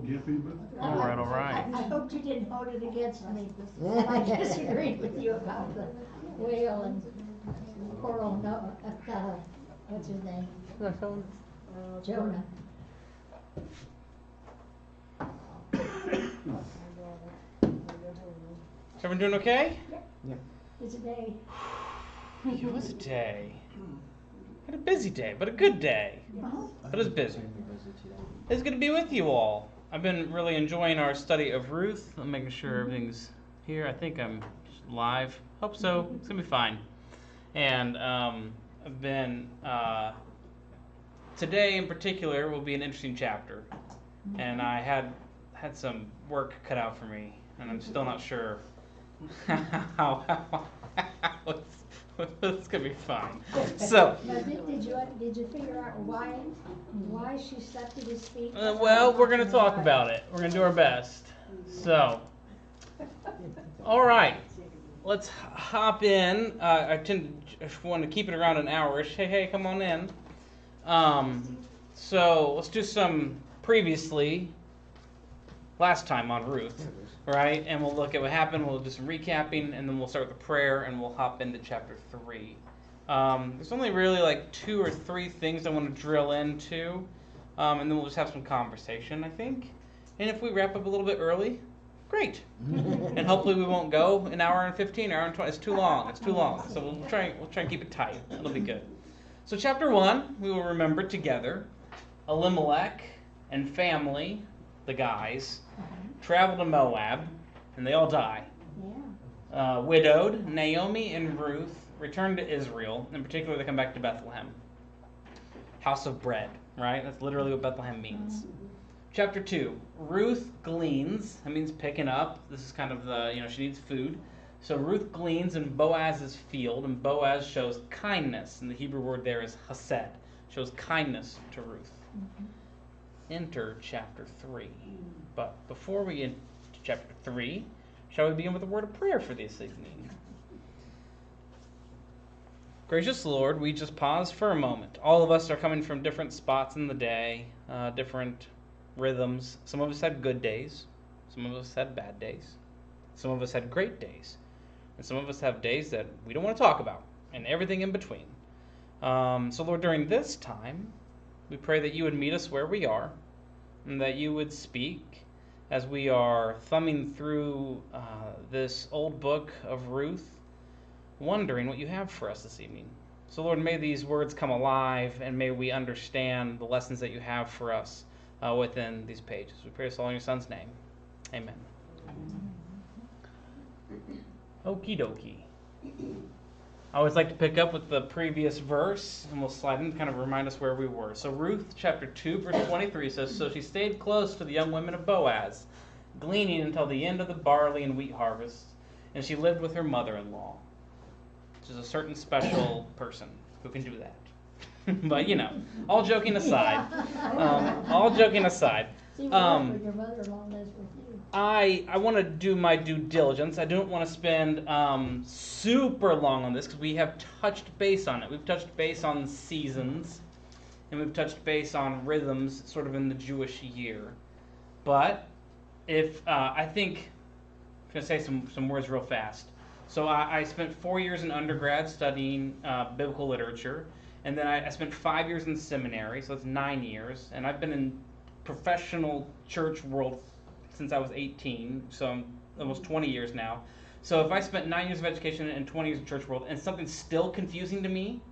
forgive me, but. All right. I hoped you didn't hold it against me. I disagreed with you about the whale and coral, no, what's his name? Jonah. Is everyone doing okay? Yeah. It's a day. It was a day. Had a busy day, but a good day. But it was busy. It's good to be with you all. I've been really enjoying our study of Ruth. I'm making sure everything's here. I think I'm live. Hope so. It's going to be fine. And I've been, today in particular will be an interesting chapter. And I had some work cut out for me. And I'm still not sure how it's going to be fine. So, Now, did you figure out why she stepped to his feet? well, we're going to talk about it. We're going to do our best. So, all right. Let's hop in. I want to keep it around an hour-ish. Hey, come on in. So, let's do some last time on Ruth, right? And we'll look at what happened. We'll do some recapping, and then we'll start with a prayer, and we'll hop into chapter 3. There's only really like 2 or 3 things I want to drill into, and then we'll just have some conversation, I think. And if we wrap up a little bit early, great. And hopefully we won't go an hour and 15, hour and 20. It's too long. So we'll try and keep it tight. It'll be good. So chapter 1, we will remember together. Elimelech and family, the guys, travel to Moab, and they all die. Yeah. Widowed, Naomi and Ruth return to Israel. In particular, they come back to Bethlehem. House of bread, right? That's literally what Bethlehem means. Chapter 2, Ruth gleans. That means picking up. This is kind of she needs food. So Ruth gleans in Boaz's field, and Boaz shows kindness. And the Hebrew word there is hesed. Shows kindness to Ruth. Enter chapter 3. But before we get into chapter 3, shall we begin with a word of prayer for this evening? Gracious Lord, we just pause for a moment. All of us are coming from different spots in the day, different rhythms. Some of us had good days. Some of us had bad days. Some of us had great days. And some of us have days that we don't want to talk about, and everything in between. So Lord, during this time, we pray that you would meet us where we are, and that you would speak as we are thumbing through this old book of Ruth, wondering what you have for us this evening. So Lord, may these words come alive, and may we understand the lessons that you have for us within these pages. We pray this all in your Son's name. Amen. Okie dokie. I always like to pick up with the previous verse, and we'll slide in to kind of remind us where we were. So Ruth chapter 2, verse 23 says, So she stayed close to the young women of Boaz, gleaning until the end of the barley and wheat harvest, and she lived with her mother-in-law, which is a certain special person who can do that. But, all joking aside. See, your mother-in-law lives with you. I want to do my due diligence. I don't want to spend super long on this because we have touched base on it. We've touched base on seasons, and we've touched base on rhythms sort of in the Jewish year. But I think I'm going to say some words real fast. So I spent 4 years in undergrad studying biblical literature, and then I spent 5 years in seminary, so that's 9 years, and I've been in professional church world since I was 18, so I'm almost 20 years now. So if I spent 9 years of education and 20 years in church world and something's still confusing to me,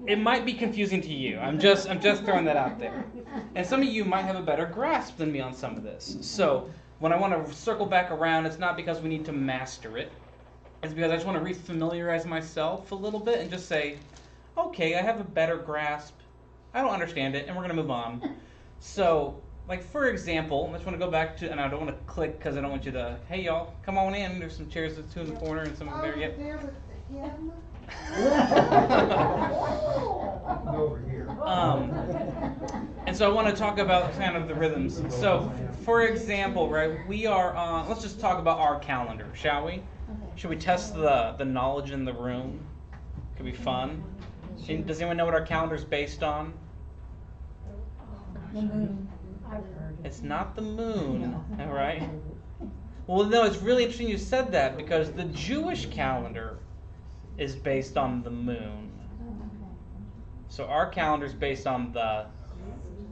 it might be confusing to you. I'm just throwing that out there. And some of you might have a better grasp than me on some of this. So when I want to circle back around, it's not because we need to master it. It's because I just want to refamiliarize myself a little bit and just say, okay, I have a better grasp. I don't understand it, and we're going to move on. So, like, for example, I just want to go back to, and I don't want to click because I don't want you to, hey, y'all, come on in. There's some chairs, there's 2 in the corner, and some there yet. There with him. Over here. And so I want to talk about kind of the rhythms. So, for example, right, we are on, let's just talk about our calendar, shall we? Should we test the knowledge in the room? Could be fun. Does anyone know what our calendar is based on? The moon. I've heard. It's not the moon, all right? Well, no, it's really interesting you said that because the Jewish calendar is based on the moon. So our calendar is based on the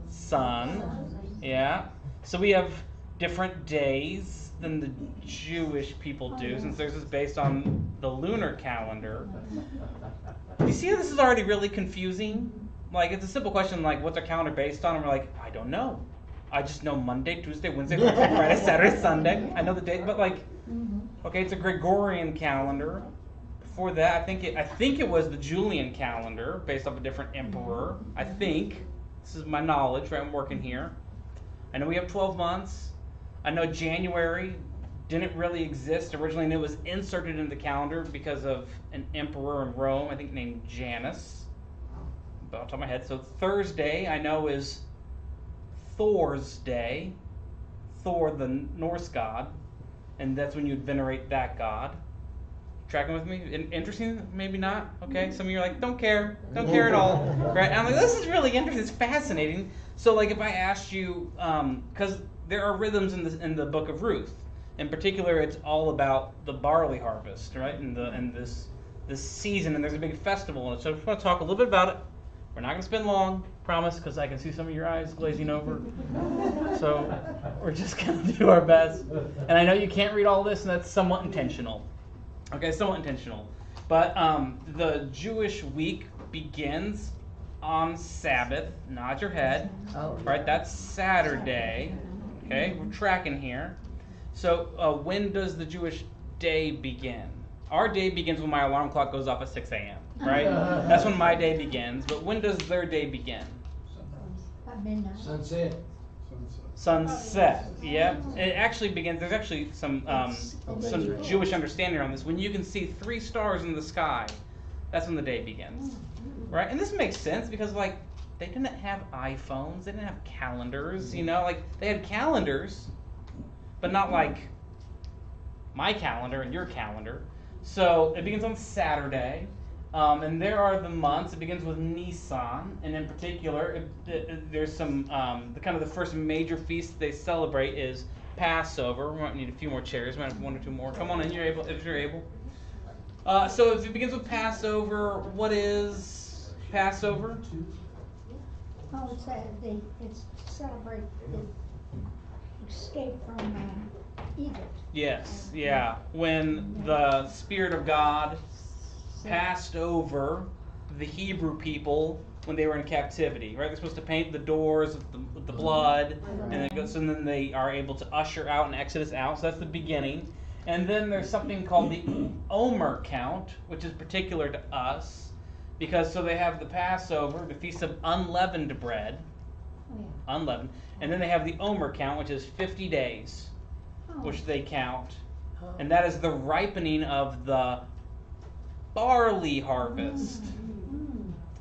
sun. Yeah. So we have different days than the Jewish people do, since theirs is based on the lunar calendar. You see how this is already really confusing? Like, it's a simple question like, what's our calendar based on? And we're like, I don't know. I just know Monday, Tuesday, Wednesday, Thursday, Friday, Saturday, Sunday. I know the date, but like, okay, it's a Gregorian calendar. Before that, I think it was the Julian calendar, based off a different emperor. I think. This is my knowledge, right? I'm working here. I know we have 12 months. I know January didn't really exist originally, and it was inserted into the calendar because of an emperor in Rome, I think named Janus. But on top of my head. So Thursday, I know, is Thor's day. Thor, the Norse god. And that's when you'd venerate that god. Tracking with me? Interesting? Maybe not? Okay. Some of you are like, don't care. Don't care at all. Right? And I'm like, this is really interesting. It's fascinating. So, like, if I asked you, because there are rhythms in the book of Ruth. In particular, it's all about the barley harvest, right? In this season, and there's a big festival. And so I just want to talk a little bit about it. We're not going to spend long, promise, because I can see some of your eyes glazing over. So we're just going to do our best. And I know you can't read all this, and that's somewhat intentional. Okay, somewhat intentional. But the Jewish week begins on Sabbath. Nod your head. Right, that's Saturday. Okay, we're tracking here. So when does the Jewish day begin? Our day begins when my alarm clock goes off at 6 a.m., right? That's when my day begins. But when does their day begin? At midnight. Sunset. Yeah. It actually begins, there's actually some Jewish understanding around this. When you can see 3 stars in the sky, that's when the day begins. Right? And this makes sense because, like, they didn't have iPhones. They didn't have calendars, you know? Like, they had calendars, but not like my calendar and your calendar. So it begins on Saturday, and there are the months. It begins with Nisan, and in particular, there's some the first major feast they celebrate is Passover. We might need a few more chairs. We might have 1 or 2 more. Come on in, if you're able. So if it begins with Passover, what is Passover? Oh, it's celebrate the escape from Egypt. Yes, yeah. When the Spirit of God passed over the Hebrew people when they were in captivity, right? They're supposed to paint the doors with the blood, and then they are able to usher out and Exodus out. So that's the beginning. And then there's something called the Omer count, which is particular to us, because so they have the Passover, the Feast of Unleavened Bread, unleavened, and then they have the Omer count, which is 50 days. Which they count, and that is the ripening of the barley harvest.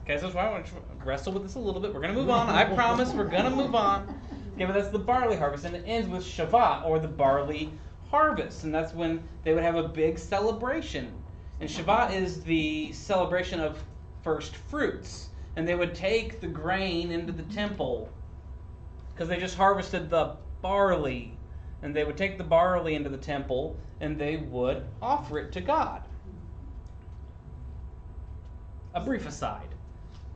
Okay, so that's why I want to wrestle with this a little bit. We're going to move on. I promise we're going to move on. Okay, but that's the barley harvest, and it ends with Shavuot, or the barley harvest, and that's when they would have a big celebration. And Shavuot is the celebration of first fruits, and they would take the grain into the temple because they just harvested the barley. And they would take the barley into the temple, and they would offer it to God. A brief aside.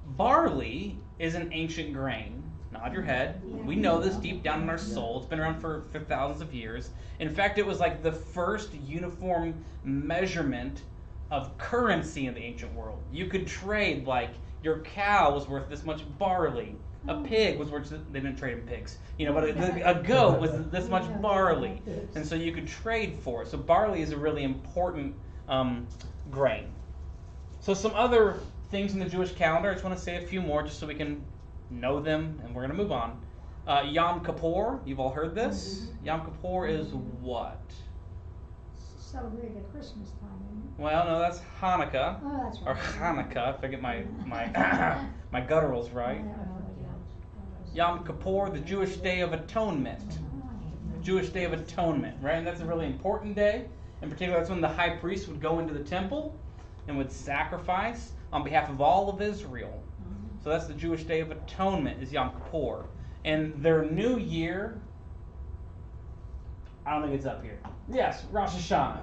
Barley is an ancient grain. Nod your head. We know this deep down in our soul. It's been around for thousands of years. In fact, it was like the first uniform measurement of currency in the ancient world. You could trade, like, your cow was worth this much barley. A pig was worth, they didn't trade in pigs, you know, but a goat was this much barley. And so you could trade for it. So barley is a really important grain. So some other things in the Jewish calendar, I just want to say a few more just so we can know them, and we're going to move on. Yom Kippur, you've all heard this. Yom Kippur is what? Celebrate at Christmas time, isn't it? Well, no, that's Hanukkah. Oh, that's right. Or Hanukkah, if I get my my gutturals right. Yom Kippur, the Jewish Day of Atonement. Jewish Day of Atonement, right? And that's a really important day. In particular, that's when the high priest would go into the temple and would sacrifice on behalf of all of Israel. So that's the Jewish Day of Atonement, is Yom Kippur. And their new year I don't think it's up here. Yes, Rosh Hashanah.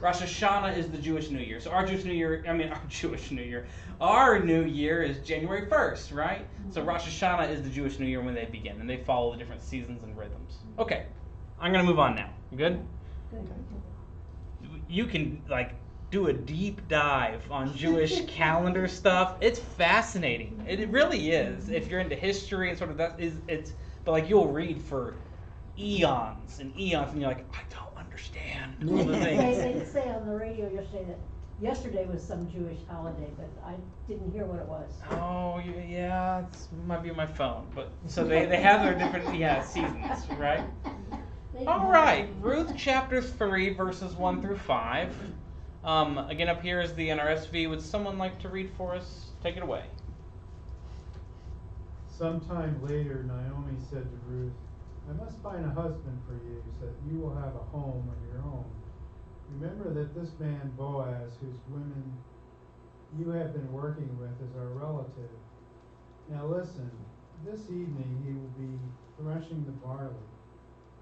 Rosh Hashanah is the Jewish New Year. So our Jewish New Year, our New Year is January 1st, right? So Rosh Hashanah is the Jewish New Year when they begin, and they follow the different seasons and rhythms. Okay, I'm going to move on now. You good? Good. You can, do a deep dive on Jewish calendar stuff. It's fascinating. It really is. If you're into history and sort of that, but you'll read for eons and eons, and you're like, I don't understand all the things. They did say on the radio yesterday that yesterday was some Jewish holiday, but I didn't hear what it was. Oh, yeah, it might be my phone. But so they have their different seasons, right? All right, Ruth chapter 3, verses 1 through 5. Again, up here is the NRSV. Would someone like to read for us? Take it away. Sometime later, Naomi said to Ruth, I must find a husband for you, so that you will have a home of your own. Remember that this man Boaz, whose women you have been working with, is our relative. Now listen, this evening he will be threshing the barley.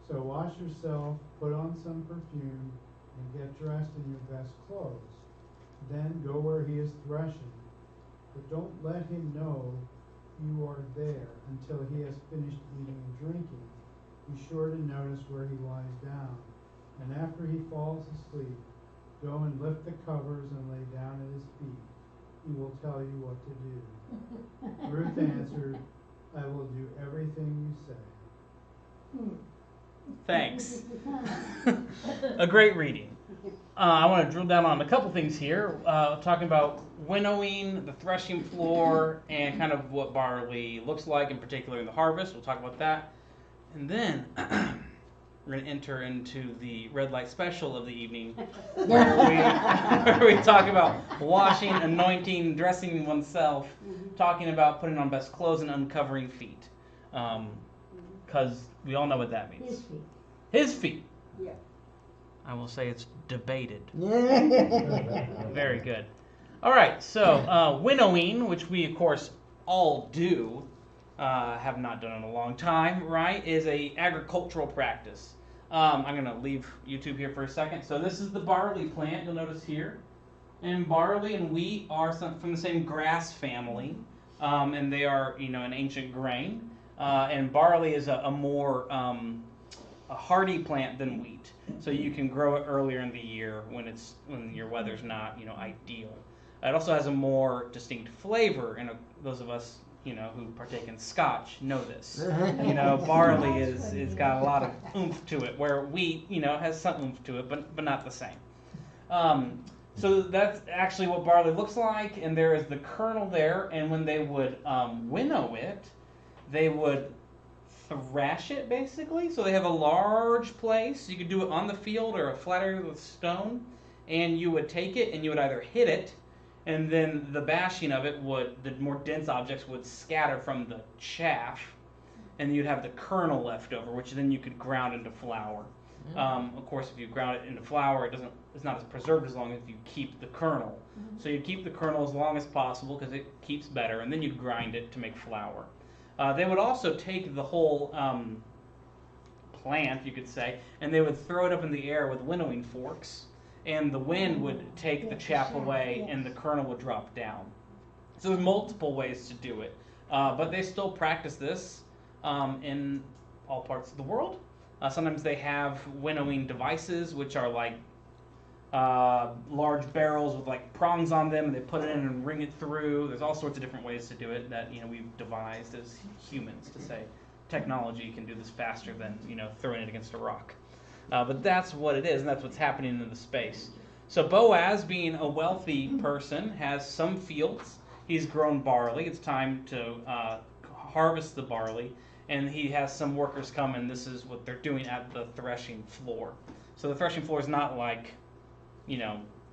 So wash yourself, put on some perfume, and get dressed in your best clothes. Then go where he is threshing, but don't let him know you are there until he has finished eating and drinking. Be sure to notice where he lies down, and after he falls asleep, go and lift the covers and lay down at his feet. He will tell you what to do. Ruth answered, I will do everything you say. Thanks. A great reading. I want to drill down on a couple things here, talking about winnowing, the threshing floor, and kind of what barley looks like, in particular in the harvest. We'll talk about that. And then we're going to enter into the red light special of the evening, where we talk about washing, anointing, dressing oneself, talking about putting on best clothes and uncovering feet. Because we all know what that means. His feet. His feet. Yeah. I will say it's debated. Very good. All right, so winnowing, which we, of course, all do, have not done in a long time, right, is a agricultural practice. I'm going to leave YouTube here for a second. So this is the barley plant, you'll notice here. And barley and wheat are from the same grass family, and they are, an ancient grain. And barley is a more a hardy plant than wheat, so you can grow it earlier in the year when your weather's not ideal. It also has a more distinct flavor, and those of us who partake in Scotch know this. Barley is got a lot of oomph to it, where wheat has some oomph to it, but not the same. So that's actually what barley looks like, and there is the kernel there, and when they would winnow it, they would thrash it, basically. So they have a large place. You could do it on the field or a flat area with stone, and you would take it and you would either hit it, and then the bashing of it the more dense objects would scatter from the chaff, and you'd have the kernel left over, which then you could ground into flour. Of course, if you ground it into flour, it's not as preserved as long as you keep the kernel. So you keep the kernel as long as possible because it keeps better, and then you grind it to make flour. They would also take the whole plant, you could say, and they would throw it up in the air with winnowing forks, and the wind would take the chaff away, and the kernel would drop down. So there's multiple ways to do it, but they still practice this in all parts of the world. Sometimes they have winnowing devices, which are like large barrels with prongs on them, and they put it in and wring it through. There's all sorts of different ways to do it that we've devised as humans to say technology can do this faster than throwing it against a rock. But that's what it is, and that's what's happening in the space. So Boaz, being a wealthy person, has some fields. He's grown barley. It's time to harvest the barley, and he has some workers come, and this is what they're doing at the threshing floor. So the threshing floor is not like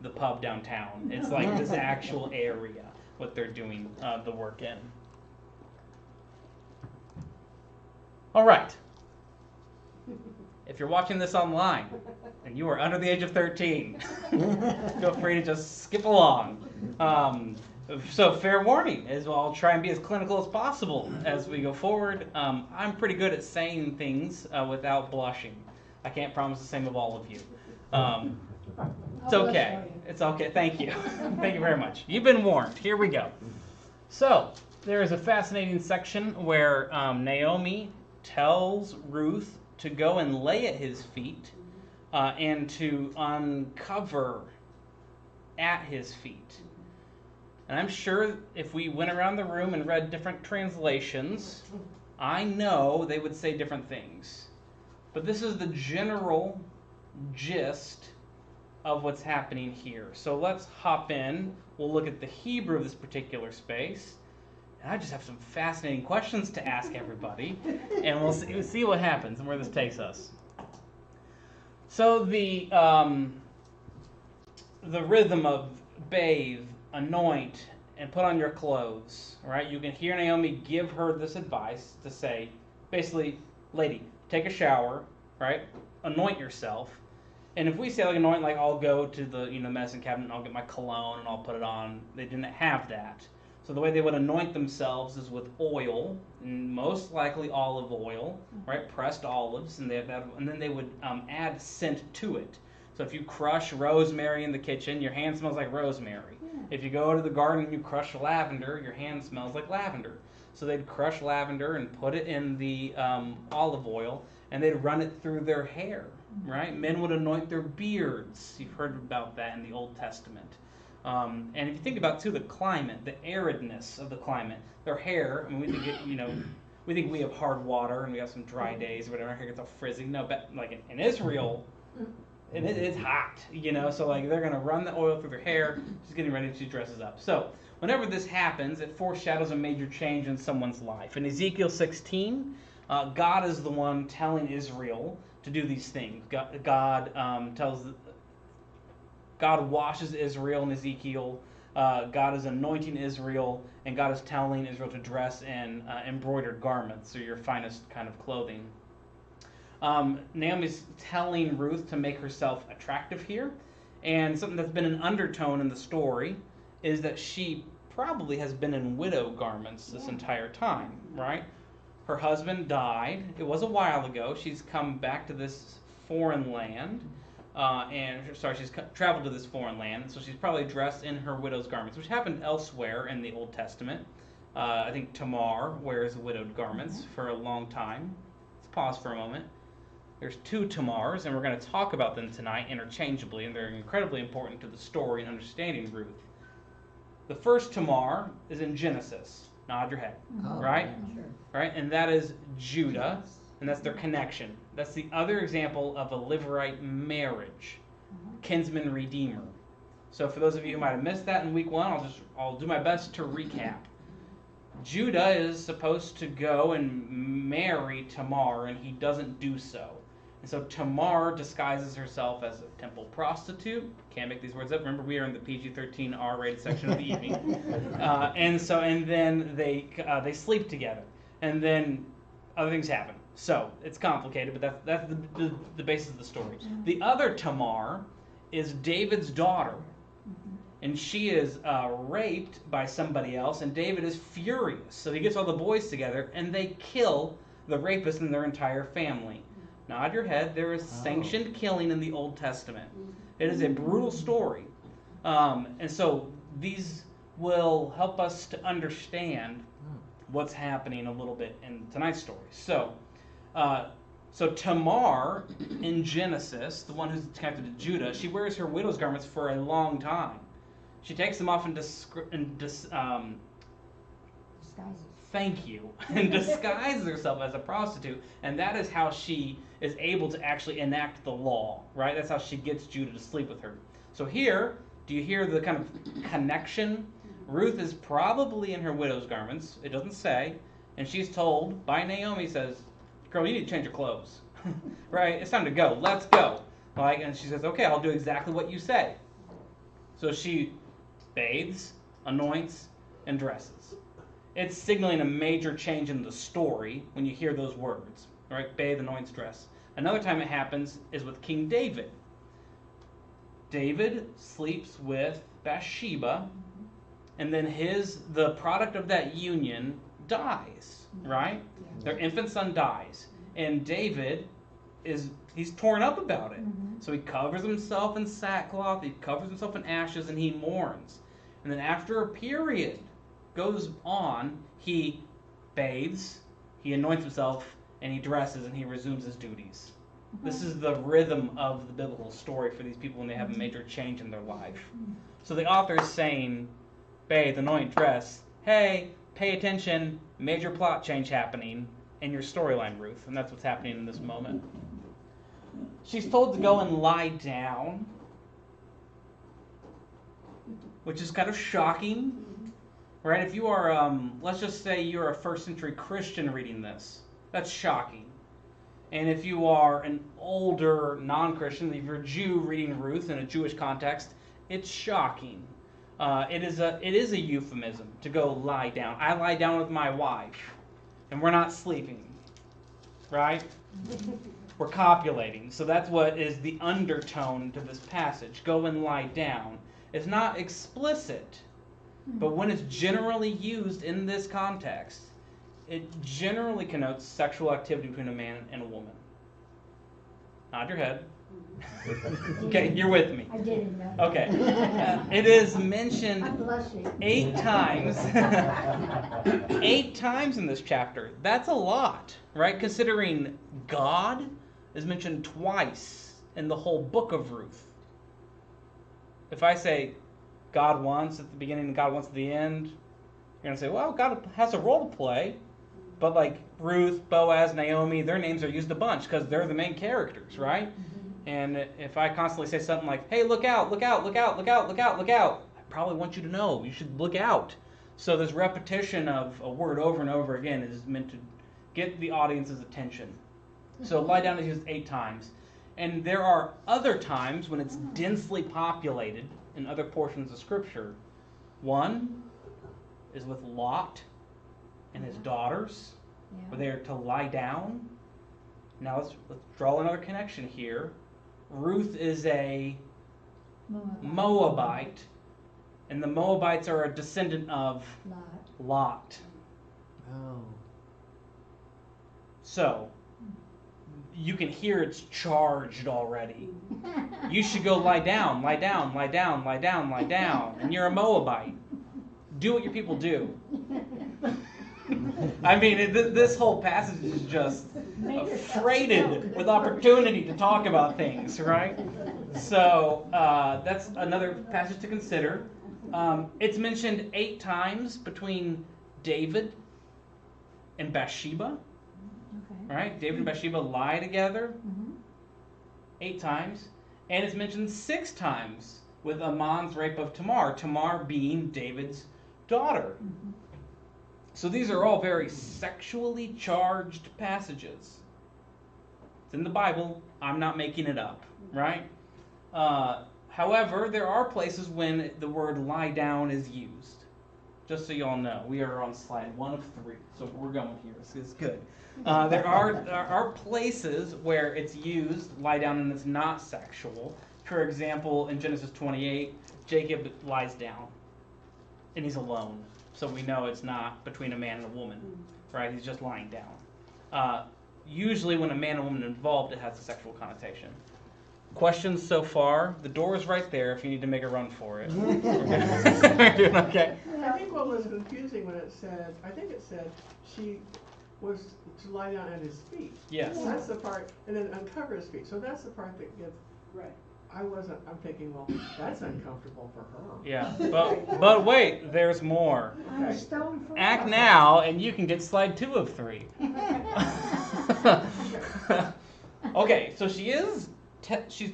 the pub downtown. It's like this actual area, what they're doing the work in. All right. If you're watching this online and you are under the age of 13, feel free to just skip along. So fair warning, I'll try and be as clinical as possible as we go forward. I'm pretty good at saying things without blushing. I can't promise the same of all of you. It's I'll okay. bless you. It's okay. Thank you. Thank you very much. You've been warned. Here we go. So, there is a fascinating section where Naomi tells Ruth to go and lay at his feet and to uncover at his feet. And I'm sure if we went around the room and read different translations, I know they would say different things. But this is the general gist of what's happening here. So let's hop in. We'll look at the Hebrew of this particular space. And I just have some fascinating questions to ask everybody. And we'll see what happens and where this takes us. So the rhythm of bathe, anoint, and put on your clothes, right? You can hear Naomi give her this advice to say, basically, lady, take a shower, right? Anoint yourself. And if we say like anoint, like I'll go to the medicine cabinet and I'll get my cologne and I'll put it on. They didn't have that. So the way they would anoint themselves is with oil, and most likely olive oil, right? Pressed olives, and then they would add scent to it. So if you crush rosemary in the kitchen, your hand smells like rosemary. If you go to the garden and you crush lavender, your hand smells like lavender. So they'd crush lavender and put it in the olive oil, and they'd run it through their hair, right? Men would anoint their beards. You've heard about that in the Old Testament. And if you think about, too, the climate, the aridness of the climate, their hair, I mean, we think we have hard water and we have some dry days or whatever, our hair gets all frizzy. No, but like in Israel, it's hot, so like they're going to run the oil through their hair, just getting ready to dress up. So whenever this happens, it foreshadows a major change in someone's life. In Ezekiel 16, God is the one telling Israel to do these things. God washes Israel in Ezekiel. God is anointing Israel, and God is telling Israel to dress in embroidered garments, or your finest kind of clothing. Naomi's telling Ruth to make herself attractive here, and something that's been an undertone in the story is that she probably has been in widow garments this entire time, right? Her husband died. It was a while ago. She's come back to this foreign land. She's traveled to this foreign land, so she's probably dressed in her widow's garments, which happened elsewhere in the Old Testament. I think Tamar wears widowed garments for a long time. Let's pause for a moment. There's two Tamars, and we're going to talk about them tonight interchangeably, and they're incredibly important to the story and understanding Ruth. The first Tamar is in Genesis. Nod your head, right? Sure. Right, and that is Judah. And that's their connection. That's the other example of a Levirate marriage, kinsman redeemer. So for those of you who might have missed that in week 1, I'll do my best to recap. Judah is supposed to go and marry Tamar, and he doesn't do so. And so Tamar disguises herself as a temple prostitute. Can't make these words up. Remember, we are in the PG-13 R-rated section of the evening. And then they sleep together, and then other things happen. So it's complicated, but that's the basis of the story. The other Tamar is David's daughter, and she is raped by somebody else, and David is furious. So he gets all the boys together, and they kill the rapist and their entire family. Nod your head. There is sanctioned killing in the Old Testament. It is a brutal story. And so these will help us to understand what's happening a little bit in tonight's story. So Tamar in Genesis, the one who's connected to Judah, she wears her widow's garments for a long time. She takes them off and disguises. Thank you. And disguises herself as a prostitute, and that is how she is able to actually enact the law, right? That's how she gets Judah to sleep with her. So here, do you hear the kind of connection? Ruth is probably in her widow's garments. It doesn't say. And she's told by Naomi, says, girl, you need to change your clothes. Right? It's time to go. Let's go. And she says, okay, I'll do exactly what you say. So she bathes, anoints, and dresses. It's signaling a major change in the story when you hear those words. Right? Bathe, anoints, dress. Another time it happens is with King David. David sleeps with Bathsheba, and then the product of that union dies, right? Their infant son dies, and David is he's torn up about it. Mhm. So he covers himself in sackcloth, he covers himself in ashes, and he mourns. And then after a period goes on, he bathes, he anoints himself, and he dresses, and he resumes his duties. This is the rhythm of the biblical story for these people when they have a major change in their life. So the author is saying, bathe, anoint, dress. Hey, pay attention, major plot change happening in your storyline, Ruth. And that's what's happening in this moment. She's told to go and lie down, which is kind of shocking, right? If you are, let's just say you're a first century Christian reading this, that's shocking. And if you are an older non-Christian, if you're a Jew reading Ruth in a Jewish context, it's shocking. It is a euphemism to go lie down. I lie down with my wife, and we're not sleeping, right? We're copulating. So that's what is the undertone to this passage. Go and lie down. It's not explicit, but when it's generally used in this context, it generally connotes sexual activity between a man and a woman. Nod your head. Okay, you're with me. I didn't know. Okay. It is I'm mentioned blushing. 8 times. 8 times in this chapter. That's a lot, right? Considering God is mentioned twice in the whole book of Ruth. If I say God once at the beginning and God once at the end, you're going to say, well, God has a role to play. But like Ruth, Boaz, Naomi, their names are used a bunch because they're the main characters, right? And if I constantly say something like, hey, look out, look out, look out, look out, look out, look out, I probably want you to know you should look out. So this repetition of a word over and over again is meant to get the audience's attention. So lie down is used 8 times. And there are other times when it's densely populated in other portions of Scripture. One is with Lot and his daughters, where they are to lie down. Now let's draw another connection here. Ruth is a Moabite, and the Moabites are a descendant of Lot. Oh. So, you can hear it's charged already. You should go lie down, lie down, lie down, lie down, lie down. And you're a Moabite. Do what your people do. I mean, this whole passage is just freighted with opportunity to talk about things, right? So that's another passage to consider. It's mentioned 8 times between David and Bathsheba. Okay. Right? David and Bathsheba lie together 8 times. And it's mentioned 6 times with Ammon's rape of Tamar, Tamar being David's daughter. So these are all very sexually charged passages. It's in the Bible. I'm not making it up, right? However, there are places when the word lie down is used. Just so you all know, we are on slide 1 of 3, so we're going here. It's good. There are places where it's used, lie down, and it's not sexual. For example, in Genesis 28, Jacob lies down, and he's alone. So we know it's not between a man and a woman, right? He's just lying down. Usually when a man and woman are involved, it has a sexual connotation. Questions so far? The door is right there if you need to make a run for it. We're doing okay. I think what was confusing when it said, I think it said she was to lie down at his feet. Yes. That's the part, and then uncover his feet. So that's the part that gets, Right. I'm thinking, well, that's uncomfortable for her. Yeah, but wait, there's more. I'm a stone for Act now, and you can get slide 2 of 3. Okay, so she's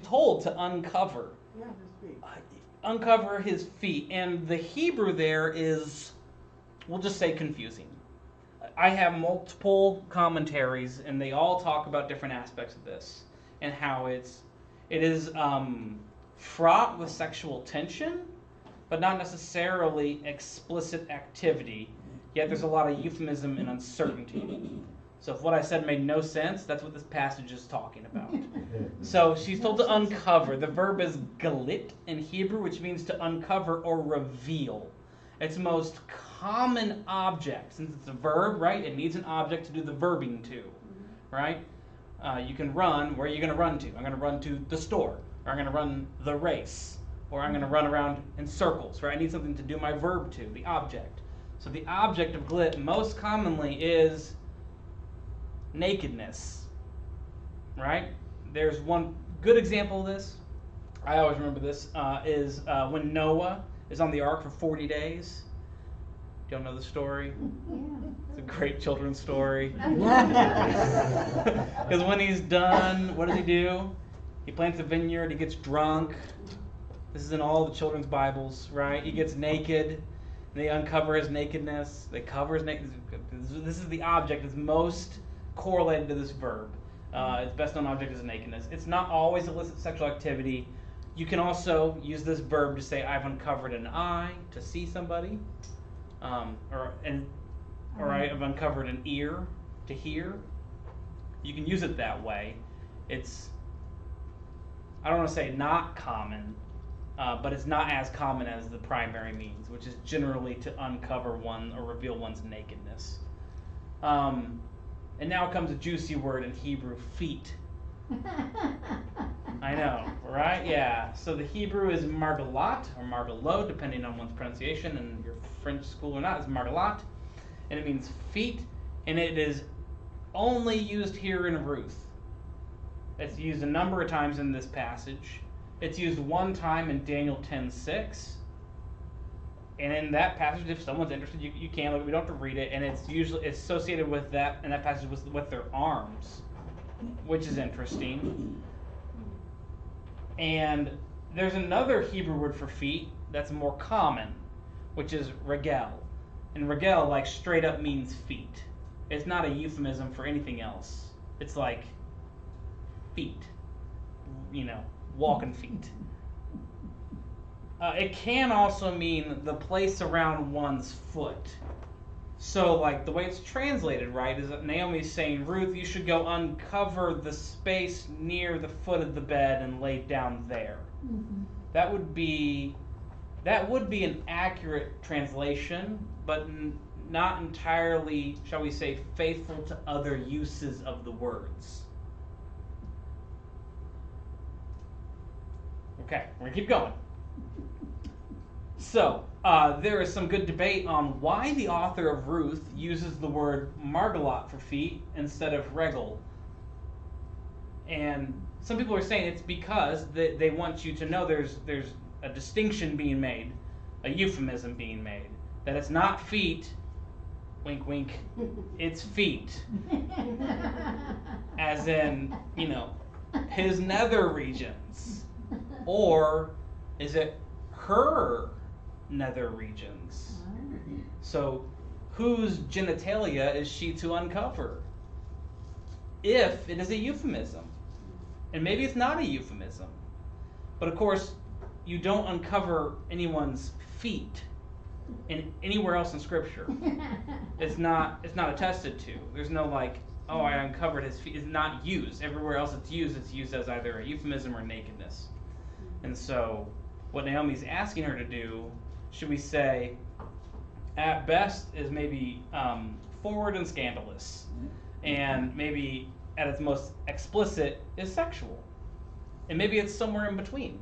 told to uncover. Yeah, his feet. Uncover his feet, and the Hebrew there is, we'll just say, confusing. I have multiple commentaries, and they all talk about different aspects of this, and how it is fraught with sexual tension, but not necessarily explicit activity, yet there's a lot of euphemism and uncertainty. So if what I said made no sense, that's what this passage is talking about. So she's told to uncover. The verb is galit in Hebrew, which means to uncover or reveal. Its most common object, since it's a verb, right? It needs an object to do the verbing to, right? You can run. Where are you going to run to? I'm going to run to the store, or I'm going to run the race, or I'm going to run around in circles, right? I need something to do my verb to, the object. So the object of glit most commonly is nakedness, right? There's one good example of this. I always remember this, is when Noah is on the ark for 40 days. Do y'all know the story? It's a great children's story. Because when he's done, what does he do? He plants a vineyard, he gets drunk. This is in all the children's Bibles, right? He gets naked. They uncover his nakedness. They cover his nakedness. This is the object that's most correlated to this verb. Its best known object is nakedness. It's not always illicit sexual activity. You can also use this verb to say, I've uncovered an eye to see somebody. Or I've uncovered an ear to hear. You can use it that way. It's, I don't want to say not common, but it's not as common as the primary means, which is generally to uncover one or reveal one's nakedness. And now comes a juicy word in Hebrew, feet. I know, right? Yeah. So the Hebrew is margalat or margalot, depending on one's pronunciation, and your French school or not is margalat, and it means feet, and it is only used here in Ruth. It's used a number of times in this passage. It's used one time in Daniel 10:6. And in that passage, if someone's interested, you can look. We don't have to read it, and it's usually associated with that in that passage with their arms, which is interesting. And there's another Hebrew word for feet that's more common, which is regel. And regel, like straight up, means feet. It's not a euphemism for anything else. It's like feet, walking feet. It can also mean the place around one's foot. So, like, the way it's translated, right, is that Naomi's saying, Ruth, you should go uncover the space near the foot of the bed and lay down there. Mm-hmm. That would be an accurate translation, but not entirely, shall we say, faithful to other uses of the words. Okay, we're going to keep going. So, there is some good debate on why the author of Ruth uses the word margalot for feet instead of regel. And some people are saying it's because they want you to know there's a distinction being made, a euphemism being made, that it's not feet, wink wink, it's feet. As in, his nether regions. Or is it her nether regions? So whose genitalia is she to uncover? If it is a euphemism. And maybe it's not a euphemism. But of course, you don't uncover anyone's feet anywhere else in Scripture. It's not attested to. There's no I uncovered his feet. It's not used. Everywhere else it's used as either a euphemism or nakedness. And so what Naomi's asking her to do, should we say, at best is maybe forward and scandalous. And maybe at its most explicit is sexual. And maybe it's somewhere in between.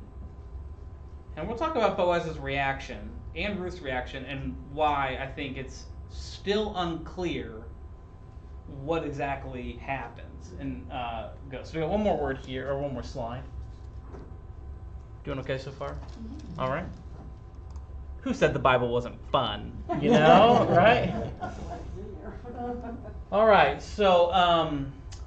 And we'll talk about Boaz's reaction and Ruth's reaction and why I think it's still unclear what exactly happens. And go. So we got one more word here, or one more slide. Doing okay so far? Mm-hmm. All right. Who said the Bible wasn't fun? Right? All right. So,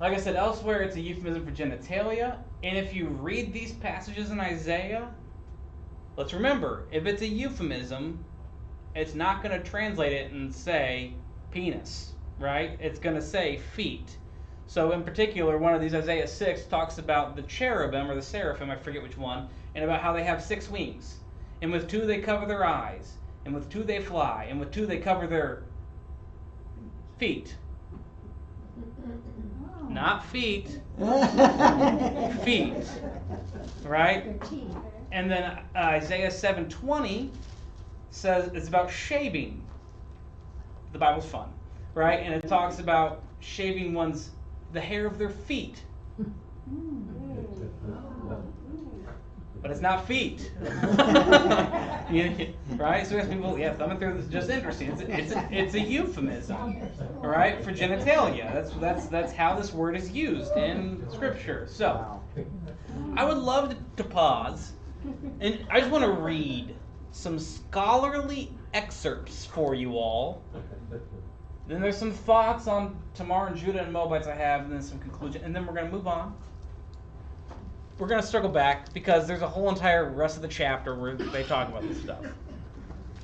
like I said, elsewhere it's a euphemism for genitalia. And if you read these passages in Isaiah, let's remember, if it's a euphemism, it's not going to translate it and say penis, right? It's going to say feet. So in particular, one of these, Isaiah 6, talks about the cherubim, or the seraphim, I forget which one, and about how they have 6 wings. And with 2 they cover their eyes, and with 2 they fly, and with 2 they cover their feet. Oh. Not feet. Feet. Right? And then Isaiah 7:20 says it's about shaving. The Bible's fun, right? And it talks about shaving the hair of their feet But it's not feet. Right? So we have people, yeah, thumbing through this is just interesting. It's a euphemism, right, for genitalia. That's how this word is used in Scripture. So, I would love to pause, and I just want to read some scholarly excerpts for you all. Then there's some thoughts on Tamar and Judah and Moabites I have, and then some conclusion, and then we're going to move on. We're going to circle back because there's a whole entire rest of the chapter where they talk about this stuff.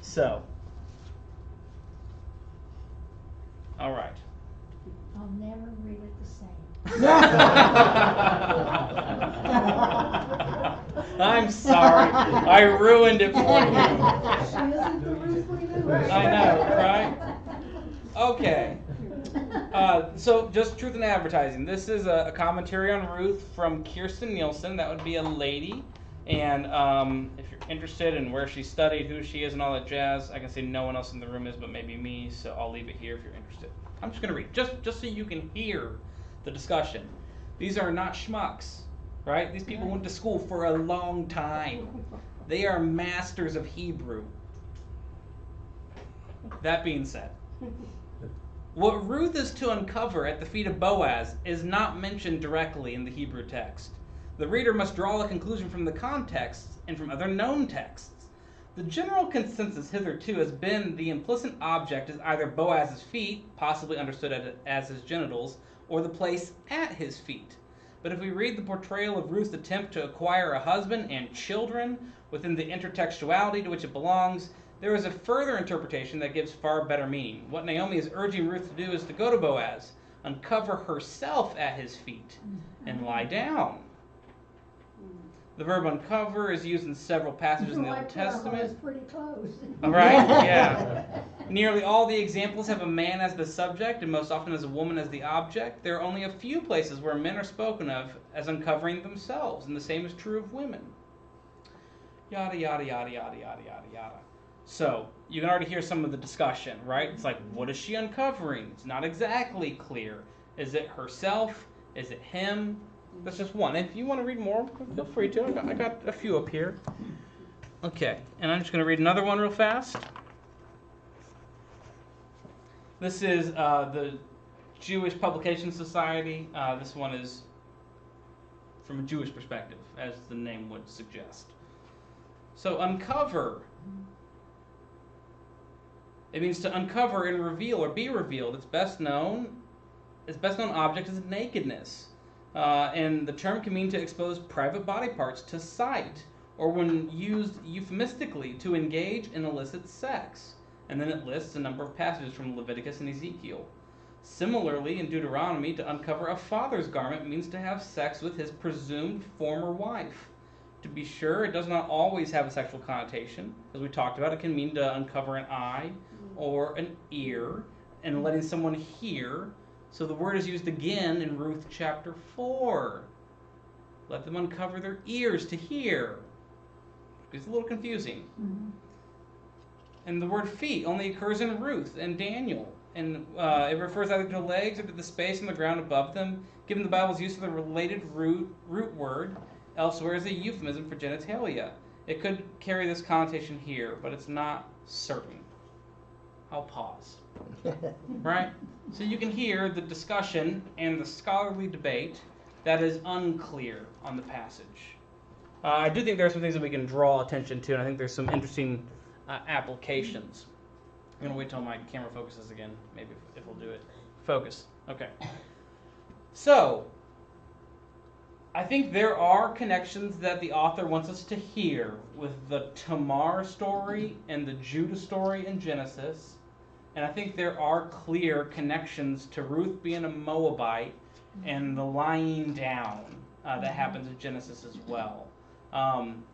So, all right. I'll never read it the same. I'm sorry. I ruined it for you. I know, right? Okay. So, just truth in advertising. This is a commentary on Ruth from Kirsten Nielsen. That would be a lady. And if you're interested in where she studied, who she is, and all that jazz, I can say no one else in the room is but maybe me, so I'll leave it here if you're interested. I'm just going to read, just so you can hear the discussion. These are not schmucks, right? These people went to school for a long time. They are masters of Hebrew. That being said, what Ruth is to uncover at the feet of Boaz is not mentioned directly in the Hebrew text. The reader must draw a conclusion from the context and from other known texts. The general consensus hitherto has been the implicit object is either Boaz's feet, possibly understood as his genitals, or the place at his feet. But if we read the portrayal of Ruth's attempt to acquire a husband and children within the intertextuality to which it belongs, there is a further interpretation that gives far better meaning. What Naomi is urging Ruth to do is to go to Boaz, uncover herself at his feet, and lie down. The verb uncover is used in several passages in the Old Testament. It's pretty close. Right? Yeah. Nearly all the examples have a man as the subject and most often as a woman as the object. There are only a few places where men are spoken of as uncovering themselves, and the same is true of women. Yada, yada, yada, yada, yada, yada, yada. So, you can already hear some of the discussion, right? It's like, what is she uncovering? It's not exactly clear. Is it herself? Is it him? That's just one. If you want to read more, feel free to. I got a few up here. Okay, and I'm just going to read another one real fast. This is the Jewish Publication Society. This one is from a Jewish perspective, as the name would suggest. So, uncover. It means to uncover and reveal or be revealed. Its best known object is nakedness. And the term can mean to expose private body parts to sight, or when used euphemistically, to engage in illicit sex. And then it lists a number of passages from Leviticus and Ezekiel. Similarly, in Deuteronomy, to uncover a father's garment means to have sex with his presumed former wife. To be sure, it does not always have a sexual connotation. As we talked about, it can mean to uncover an eye or an ear and letting someone hear. So the word is used again in Ruth chapter 4. Let them uncover their ears to hear. It's a little confusing. Mm-hmm. And the word feet only occurs in Ruth and Daniel. And it refers either to the legs or to the space on the ground above them. Given the Bible's use of the related root word, elsewhere is a euphemism for genitalia. It could carry this connotation here, but it's not certain. I'll pause. Right? So you can hear the discussion and the scholarly debate that is unclear on the passage. I do think there are some things that we can draw attention to, and I think there's some interesting applications. I'm going to wait till my camera focuses again, maybe if we'll do it. Focus. Okay. So, I think there are connections that the author wants us to hear with the Tamar story and the Judah story in Genesis. And I think there are clear connections to Ruth being a Moabite and the lying down that happens in Genesis as well.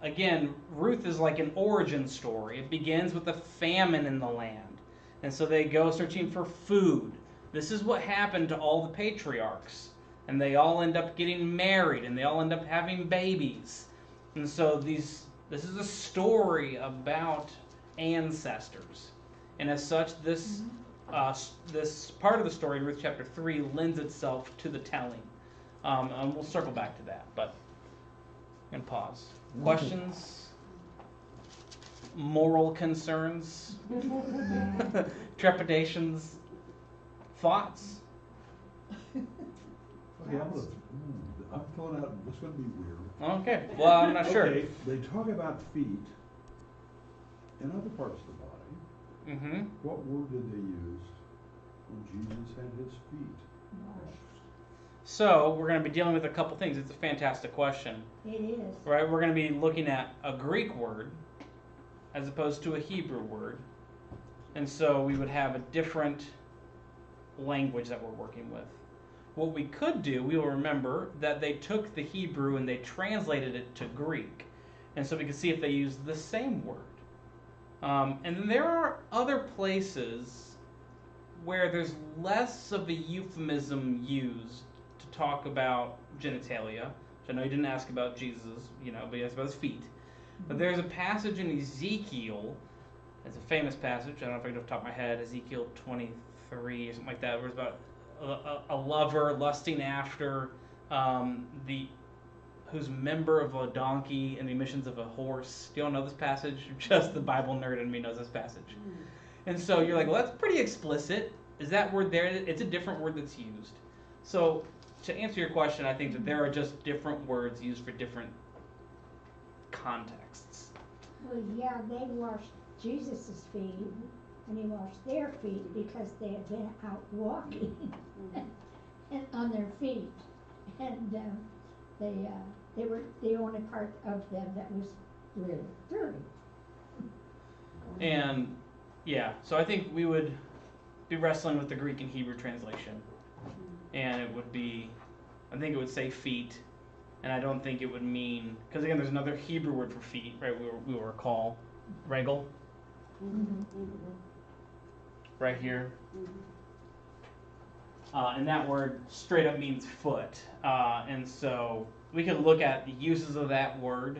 Again, Ruth is like an origin story. It begins with a famine in the land. And so they go searching for food. This is what happened to all the patriarchs. And they all end up getting married, and they all end up having babies. And so this is a story about ancestors. And as such, this part of the story in Ruth chapter 3 lends itself to the telling. And we'll circle back to that, but I'm going to pause. Questions? Moral concerns? Trepidations? Thoughts? Okay, I'm throwing out, it's gonna be weird. Okay, well, I'm not sure. Okay, they talk about feet in other parts of the body. Mm-hmm. What word did they use when Jesus had his feet? So, we're going to be dealing with a couple things. It's a fantastic question. It is. Right? We're going to be looking at a Greek word as opposed to a Hebrew word. And so we would have a different language that we're working with. What we could do, we will remember that they took the Hebrew and they translated it to Greek. And so we can see if they use the same word. And then there are other places where there's less of a euphemism used to talk about genitalia. Which I know you didn't ask about Jesus, but you asked about his feet. But there's a passage in Ezekiel, it's a famous passage, I don't know if I can do it off the top of my head, Ezekiel 23 or something like that, where it's about a lover lusting after who's a member of a donkey and the emissions of a horse. Do you all know this passage? Just the Bible nerd in me knows this passage. And so you're like, well, that's pretty explicit. Is that word there? It's a different word that's used. So to answer your question, I think that there are just different words used for different contexts. Well, yeah, they washed Jesus' feet, and he washed their feet because they had been out walking and on their feet. And they were the only part of them that was really dirty. And yeah, so I think we would be wrestling with the Greek and Hebrew translation. And it would be, I think it would say feet, and I don't think it would mean, because again, there's another Hebrew word for feet, right? We will recall regal, right here. And that word straight up means foot. And so we could look at the uses of that word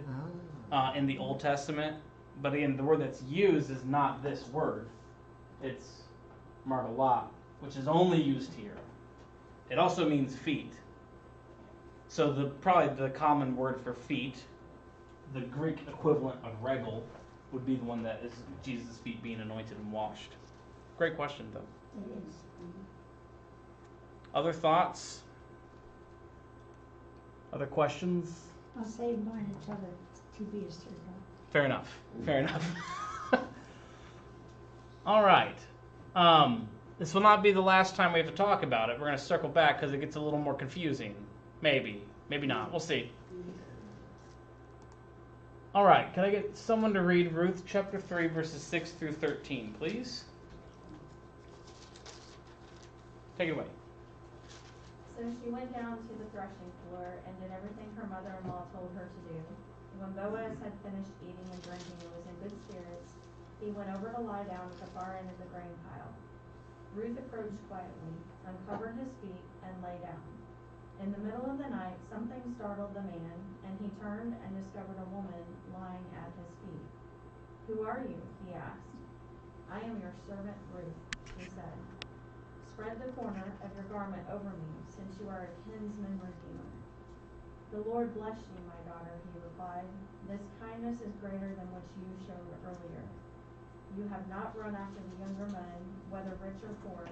in the Old Testament. But again, the word that's used is not this word. It's margalat, which is only used here. It also means feet. So probably the common word for feet, the Greek equivalent of regal, would be the one that is Jesus' feet being anointed and washed. Great question, though. It is. Other thoughts? Other questions? I'll save mine until the TV is turned on. Fair enough. Fair enough. All right. This will not be the last time we have to talk about it. We're going to circle back because it gets a little more confusing. Maybe. Maybe not. We'll see. All right. Can I get someone to read Ruth chapter 3, verses 6 through 13, please? Take it away. So she went down to the threshing floor and did everything her mother-in-law told her to do. When Boaz had finished eating and drinking and was in good spirits, he went over to lie down at the far end of the grain pile. Ruth approached quietly, uncovered his feet, and lay down. In the middle of the night, something startled the man, and he turned and discovered a woman lying at his feet. "Who are you?" he asked. "I am your servant Ruth," she said. "Spread the corner of your garment over me, since you are a kinsman redeemer." "The Lord bless you, my daughter," he replied. "This kindness is greater than what you showed earlier. You have not run after the younger men, whether rich or poor,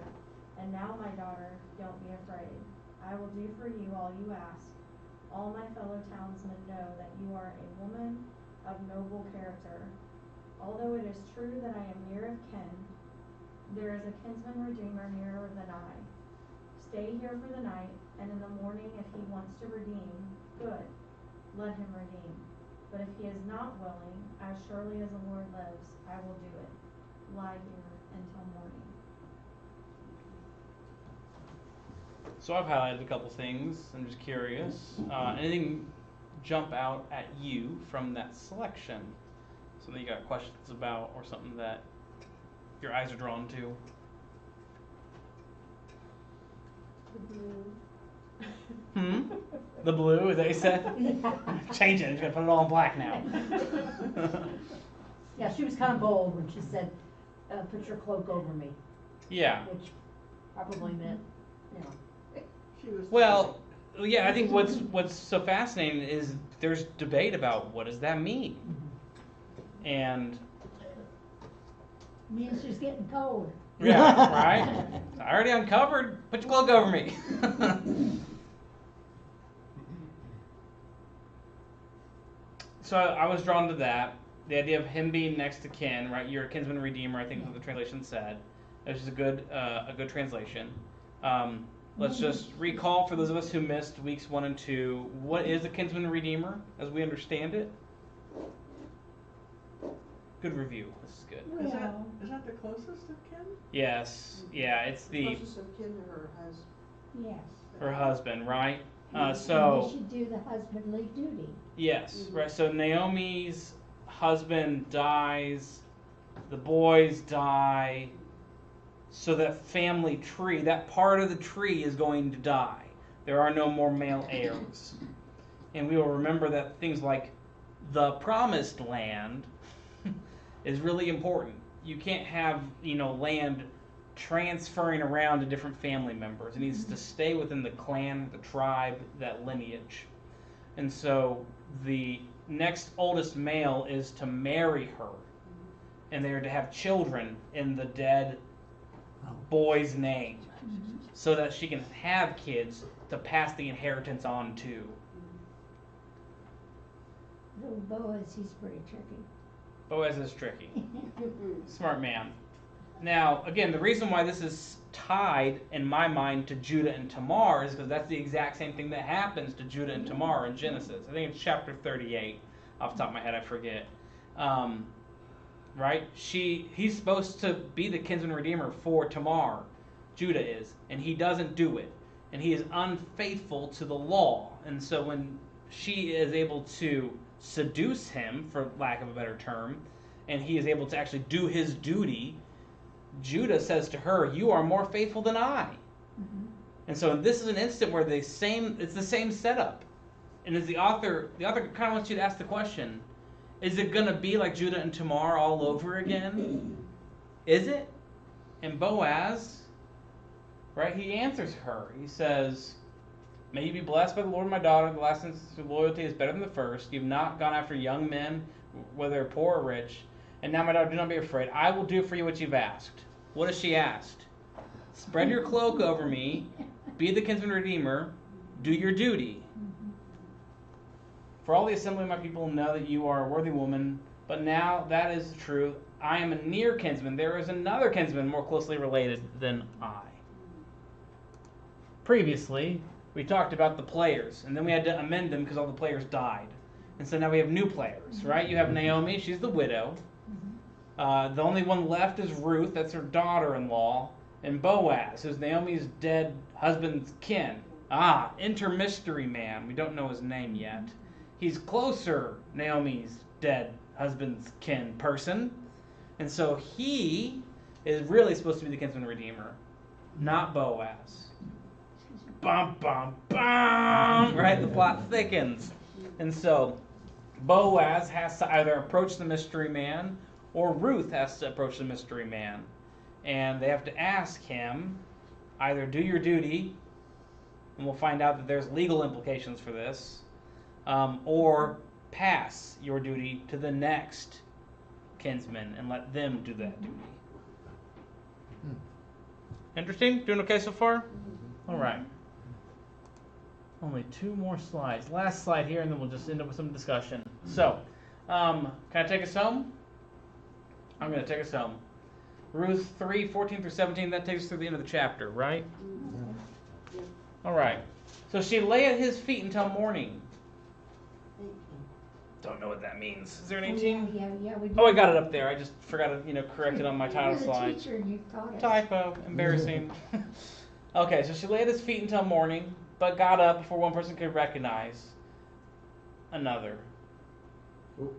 and now, my daughter, don't be afraid. I will do for you all you ask. All my fellow townsmen know that you are a woman of noble character. Although it is true that I am near of kin, there is a kinsman redeemer nearer than I. Stay here for the night, and in the morning if he wants to redeem, good, let him redeem. But if he is not willing, as surely as the Lord lives, I will do it. Lie here until morning." So I've highlighted a couple things. I'm just curious. Anything jump out at you from that selection? Something you got questions about, or something that your eyes are drawn to? The blue, is that what you said? Change it. I'm just gonna put it all in black now. Yeah, she was kind of bold when she said, "Put your cloak over me," Yeah. which probably meant, She was. Well, Yeah, I think what's so fascinating is there's debate about what does that mean, and Means she's getting cold. yeah, right. I already uncovered. Put your cloak over me. So I was drawn to that. The idea of him being next to kin, right? You're a kinsman redeemer. I think is what the translation said. Which is a good translation. Let's just recall for those of us who missed weeks 1 and 2. What is a kinsman redeemer, as we understand it? Good review. This is good. Is that, Well, is that the closest of kin? Yes. Yeah. It's the Closest of kin to her husband. yes. her husband, right? And So they should do the husbandly duty. yes, right. So Naomi's husband dies, the boys die, so that family tree, that part of the tree is going to die. There are no more male heirs. And we will remember that things like the promised land is really important. You can't have, land transferring around to different family members. It needs to stay within the clan, the tribe, that lineage. And so the next oldest male is to marry her, and they are to have children in the dead boy's name, so that she can have kids to pass the inheritance on to. Little Boaz, he's pretty tricky. Boaz is tricky. Smart man. Now, again, the reason why this is tied, in my mind, to Judah and Tamar is because that's the exact same thing that happens to Judah and Tamar in Genesis. I think it's chapter 38. Off the top of my head, I forget. Right? He's supposed to be the kinsman redeemer for Tamar. Judah is. And he doesn't do it. And he is unfaithful to the law. And so when she is able to seduce him, for lack of a better term, and he is able to actually do his duty, Judah says to her, "You are more faithful than I." Mhm. And so this is an instant where it's the same setup. And as the author kind of wants you to ask the question, is it going to be like Judah and Tamar all over again? Is it? And Boaz, right, he answers her. He says, "May you be blessed by the Lord, my daughter. The last instance of loyalty is better than the first. You have not gone after young men, whether poor or rich. And now, my daughter, do not be afraid. I will do for you what you've asked." What has she asked? Spread your cloak over me. Be the kinsman redeemer. Do your duty. For all the assembly of my people know that you are a worthy woman. But now that is true. I am a near kinsman. There is another kinsman more closely related than I. Previously, we talked about the players, and then we had to amend them because all the players died. And so now we have new players, right? You have Naomi, she's the widow. The only one left is Ruth, that's her daughter-in-law, and Boaz, who's Naomi's dead husband's kin. Enter mystery man. We don't know his name yet. He's closer, Naomi's dead husband's kin person. And so he is really supposed to be the kinsman redeemer, not Boaz. Bum, bum, bum! Right? The plot thickens. And so Boaz has to either approach the mystery man, or Ruth has to approach the mystery man. And they have to ask him, either do your duty, and we'll find out that there's legal implications for this, or pass your duty to the next kinsman and let them do that duty. Interesting? Doing okay so far? All right. Only 2 more slides. Last slide here, and then we'll just end up with some discussion. So, can I take us home? I'm going to take us home. Ruth 3:14-17, that takes us through the end of the chapter, right? All right. So she lay at his feet until morning. Don't know what that means. Is there an 18? Yeah, we do. Oh, I got it up there. I just forgot to, correct it on my title You're the slide. teacher and you caught it. Typo. Embarrassing. Okay, so she lay at his feet until morning, but got up before one person could recognize another. Oh,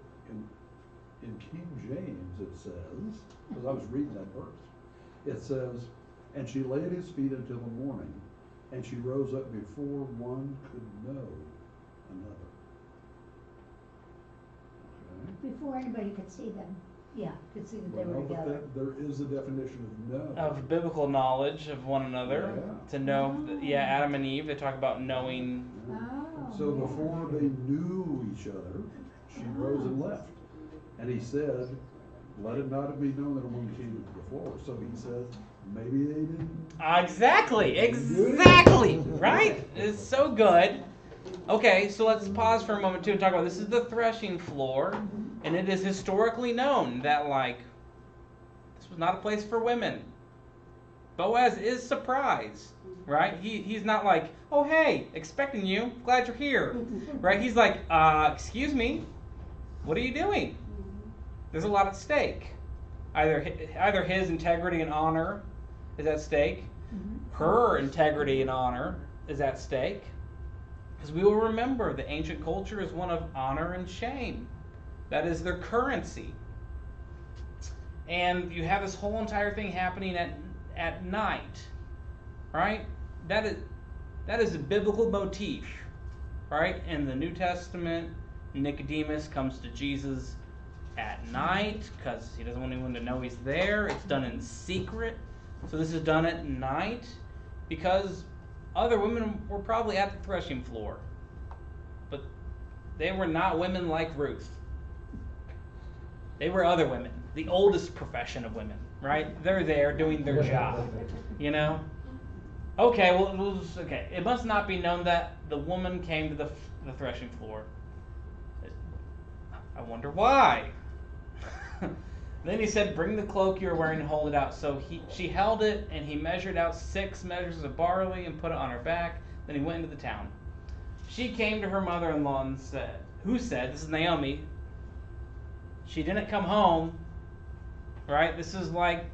in King James it says, because I was reading that verse, it says, "And she lay at his feet until the morning, and she rose up before one could know another." Okay. Before anybody could see them. Yeah, could see that they were Well, but together. there is a definition of know. Of biblical knowledge of one another. Yeah. To know, yeah, Adam and Eve, they talk about knowing. Oh. So before they knew each other, she rose and left. And he said, let it not be known that a woman came into the floor. So he said, maybe they didn't. Exactly, right? It's so good. Okay, so let's pause for a moment too and talk about this is the threshing floor, and it is historically known that like this was not a place for women. Boaz is surprised, right? He's not like, oh hey, expecting you, glad you're here, right? He's like, excuse me, what are you doing? There's a lot at stake. Either his integrity and honor is at stake, her integrity and honor is at stake. Because we will remember the ancient culture is one of honor and shame. That is their currency. And you have this whole entire thing happening at night, right? That is a biblical motif, right? In the New Testament, Nicodemus comes to Jesus at night because he doesn't want anyone to know he's there. It's done in secret. So this is done at night because other women were probably at the threshing floor. But they were not women like Ruth. They were other women. The oldest profession of women, right? They're there doing their job, you know? Okay, okay. It must not be known that the woman came to the threshing floor. I wonder why. Then he said, bring the cloak you are wearing and hold it out. So she held it, and he measured out 6 measures of barley and put it on her back. Then he went into the town. She came to her mother-in-law and said, this is Naomi, she didn't come home, right? This is like,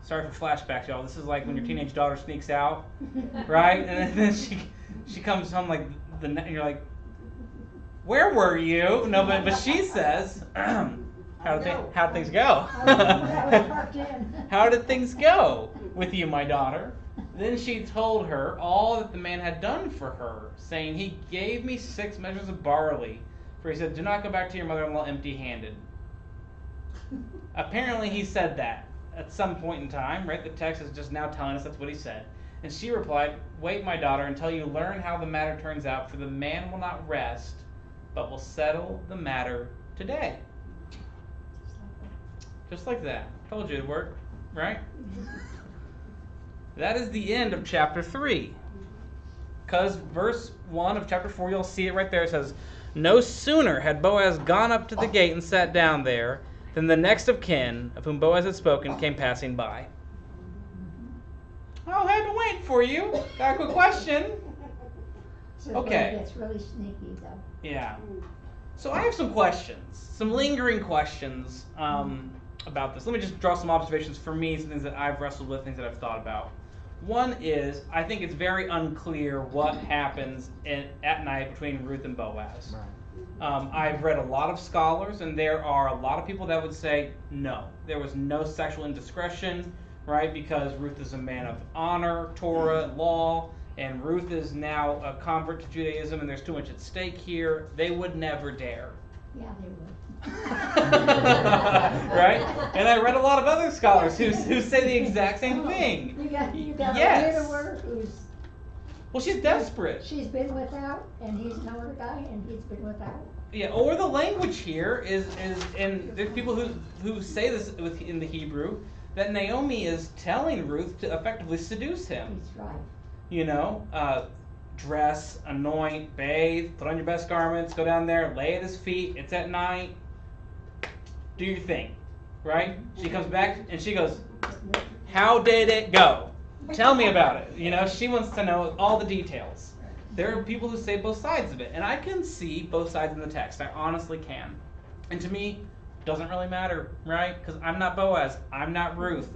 sorry for flashbacks, y'all. This is like when your teenage daughter sneaks out, right? And then she comes home like, and you're like, where were you? No, but she says, how'd things go? How did things go with you, my daughter? Then she told her all that the man had done for her, saying, he gave me 6 measures of barley. For he said, do not go back to your mother-in-law empty-handed. Apparently he said that at some point in time, right? The text is just now telling us that's what he said. And she replied, wait, my daughter, until you learn how the matter turns out, for the man will not rest, but will settle the matter today. Just like that. Told you it'd work, right? That is the end of chapter 3. Because verse 1 of chapter 4, you'll see it right there. It says, no sooner had Boaz gone up to the gate and sat down there, than the next of kin, of whom Boaz had spoken, came passing by. Oh, I've been waiting for you. Got a quick question. Okay. That's really sneaky, though. Yeah. So I have some questions, some lingering questions about this. Let me just draw some observations for me, some things that I've wrestled with, things that I've thought about. One is, I think it's very unclear what happens at night between Ruth and Boaz. Right. I've read a lot of scholars, and there are a lot of people that would say, no, there was no sexual indiscretion, right? Because Ruth is a man of honor, Torah, law, and Ruth is now a convert to Judaism, and there's too much at stake here. They would never dare. Yeah, they would. Right? And I read a lot of other scholars who say the exact same thing. You got Yes. a widower who's Well, she's desperate. she's been without, and he's no other guy, and he's been without. Yeah, or the language here is and there's people who say this in the Hebrew, that Naomi is telling Ruth to effectively seduce him. He's right. You know, dress, anoint, bathe, put on your best garments, go down there, lay at his feet. It's at night. Do your thing, right? She comes back and she goes, how did it go? Tell me about it. You know, she wants to know all the details. There are people who say both sides of it, and I can see both sides in the text. I honestly can. And to me, it doesn't really matter, right? Because I'm not Boaz. I'm not Ruth.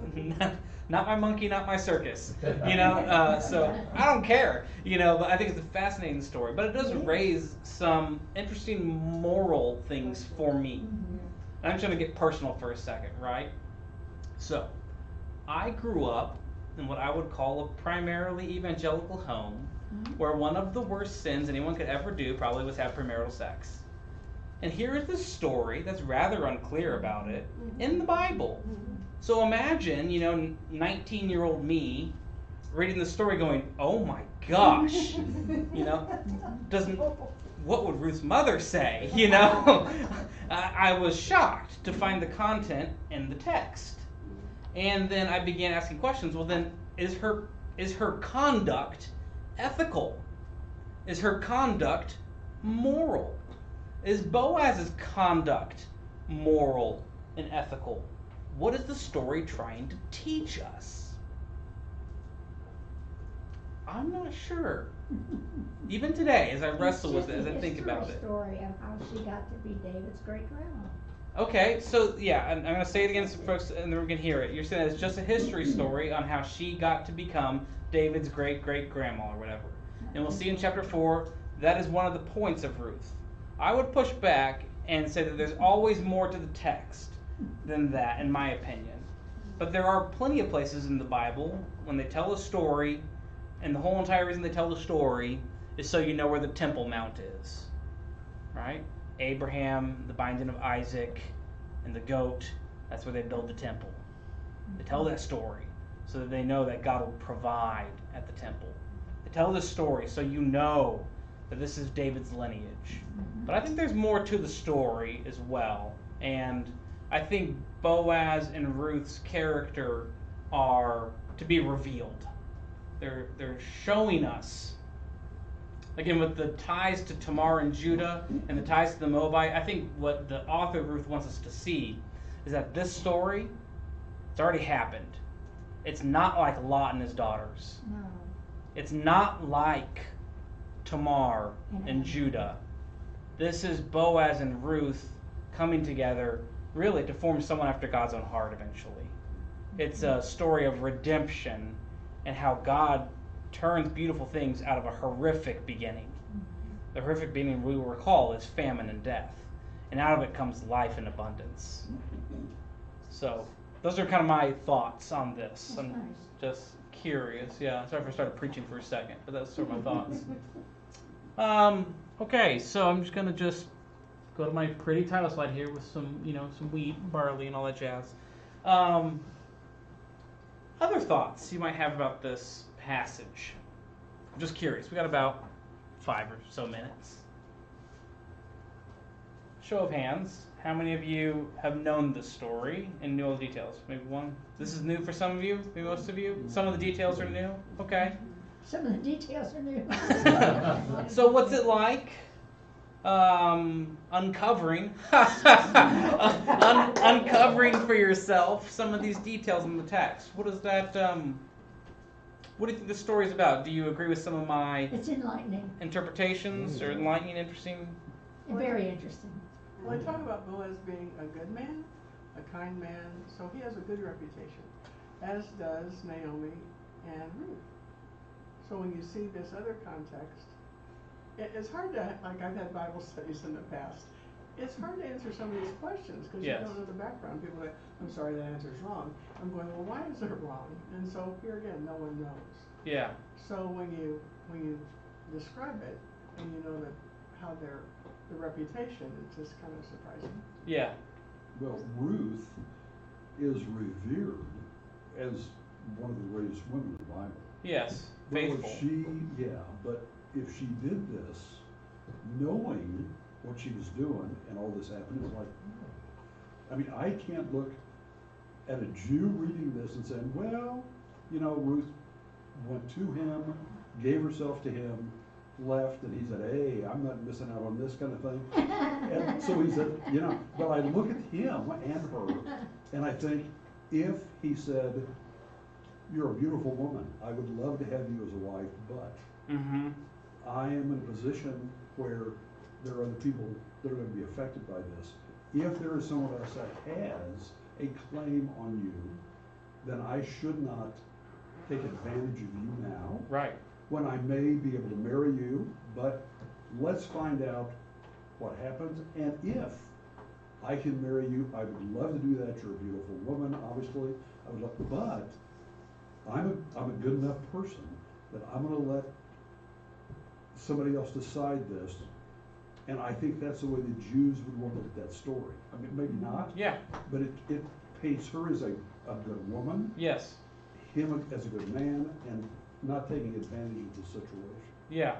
Not my monkey, not my circus. You know, so I don't care. You know, but I think it's a fascinating story. But it does raise some interesting moral things for me. And I'm just going to get personal for a second, right? So, I grew up in what I would call a primarily evangelical home, where one of the worst sins anyone could ever do probably was have premarital sex. And here is this story that's rather unclear about it in the Bible. So imagine, 19-year-old me reading the story going, oh my gosh, doesn't, what would Ruth's mother say, I was shocked to find the content in the text. And then I began asking questions. Well, then, is her conduct ethical? Is her conduct moral? Is Boaz's conduct moral and ethical? What is the story trying to teach us? I'm not sure. Even today, as I wrestle with it, as I think about it. It's just a story of how she got to be David's great-grandma. Okay, so yeah, I'm going to say it again so folks in the room can hear it. You're saying it's just a history story on how she got to become David's great-great-grandma or whatever. And we'll see in chapter 4, that is one of the points of Ruth. I would push back and say that there's always more to the text than that, in my opinion. But there are plenty of places in the Bible when they tell a story, and the whole entire reason they tell the story is so you know where the Temple Mount is. Right? Abraham, the binding of Isaac, and the goat, that's where they build the temple. They tell that story so that they know that God will provide at the temple. They tell this story so you know that this is David's lineage. But I think there's more to the story as well. And I think Boaz and Ruth's character are to be revealed. They're showing us, again, with the ties to Tamar and Judah and the ties to the Moabite, I think what the author of Ruth wants us to see is that this story, it's already happened. It's not like Lot and his daughters. No. It's not like Tamar and Judah. This is Boaz and Ruth coming together really to form someone after God's own heart eventually. It's a story of redemption and how God turns beautiful things out of a horrific beginning. The horrific beginning, we will recall, is famine and death. And out of it comes life and abundance. So, those are kind of my thoughts on this. I'm just curious. Yeah, sorry if I started preaching for a second, but that's sort of my thoughts. Okay, so I'm just going to go to my pretty title slide here with some, some wheat, barley, and all that jazz. Other thoughts you might have about this passage? I'm just curious. We got about 5 or so minutes. Show of hands. How many of you have known this story and knew all the details? Maybe one. This is new for some of you. Maybe most of you. Some of the details are new. Okay. Some of the details are new. So what's it like? Uncovering uncovering for yourself some of these details in the text. What is that? What do you think the story is about? Do you agree with some of my It's enlightening. interpretations or enlightening, interesting? Very interesting. Well, they talk about Boaz being a good man, a kind man, so he has a good reputation, as does Naomi and Ruth. So when you see this other context, it's hard to, like I've had Bible studies in the past, it's hard to answer some of these questions because Yes. you don't know the background. People say, I'm sorry, that answer's wrong. I'm going, well, why is it wrong? And so here again, no one knows. Yeah. So when you describe it and you know that how the reputation, it's just kind of surprising. Yeah. Well, Ruth is revered as one of the greatest women in the Bible. Yes. But Faithful. but if she did this, knowing what she was doing and all this happened, it was like, I mean, I can't look at a Jew reading this and saying, well, Ruth went to him, gave herself to him, left, and he said, hey, I'm not missing out on this kind of thing. And so he said, but I look at him and her, and I think, if he said, you're a beautiful woman, I would love to have you as a wife, but I am in a position where there are other people that are going to be affected by this. If there is someone else that has a claim on you, then I should not take advantage of you now. Right. When I may be able to marry you, but let's find out what happens. And if I can marry you, I would love to do that. You're a beautiful woman, obviously. I would love, but I'm a good enough person that I'm going to let somebody else decide this And I think that's the way the Jews would want to look at that story. I mean, maybe not, Yeah. but it paints her as a good woman, Yes. him as a good man, and not taking advantage of the situation. Yeah.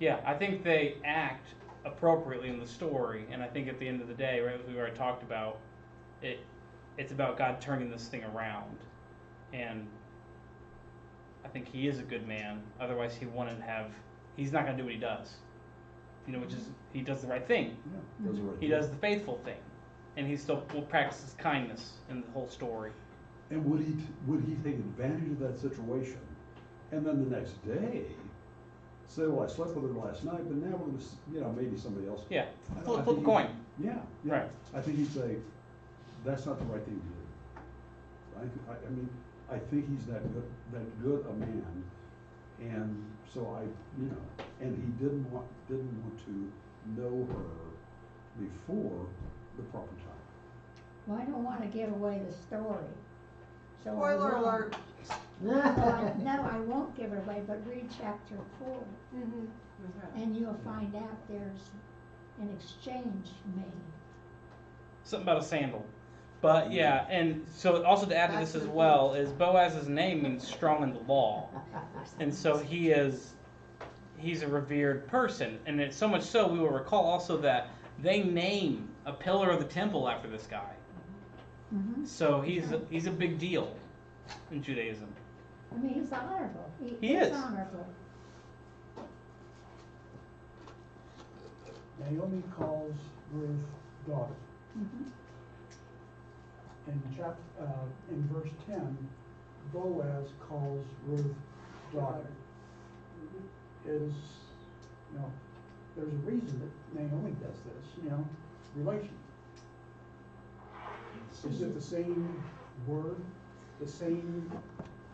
Yeah. I think they act appropriately in the story, and I think at the end of the day, right, as we already talked about, it's about God turning this thing around, and I think he is a good man. Otherwise, he wouldn't have. He's not going to do what he does. You know, which is he does the right thing. Yeah, does the right He thing. does the faithful thing, and he still will practice kindness in the whole story. And would he take advantage of that situation, and then the next day say, well, I slept with her last night, but now we're gonna, maybe somebody else. Yeah, I flip a think coin. Yeah, yeah. Right. I think he'd say, that's not the right thing to do. I think he's that good a man, and so and he didn't want to know her before the proper time. Well, I don't wanna give away the story, so I Spoiler won't. alert. No, I won't give it away, but read chapter 4, and you'll find out there's an exchange made. Something about a sandal. But yeah, and so also to add to this as well is Boaz's name means strong in the law, and so he's a revered person, and it's so much so we will recall also that they name a pillar of the temple after this guy. Mm-hmm. So he's a big deal in Judaism. I mean, he's honorable. He is. Honorable. Naomi calls Ruth daughter. Mhm. In verse 10, Boaz calls Ruth daughter. Is, there's a reason that Naomi does this, relation. Is it the same word, the same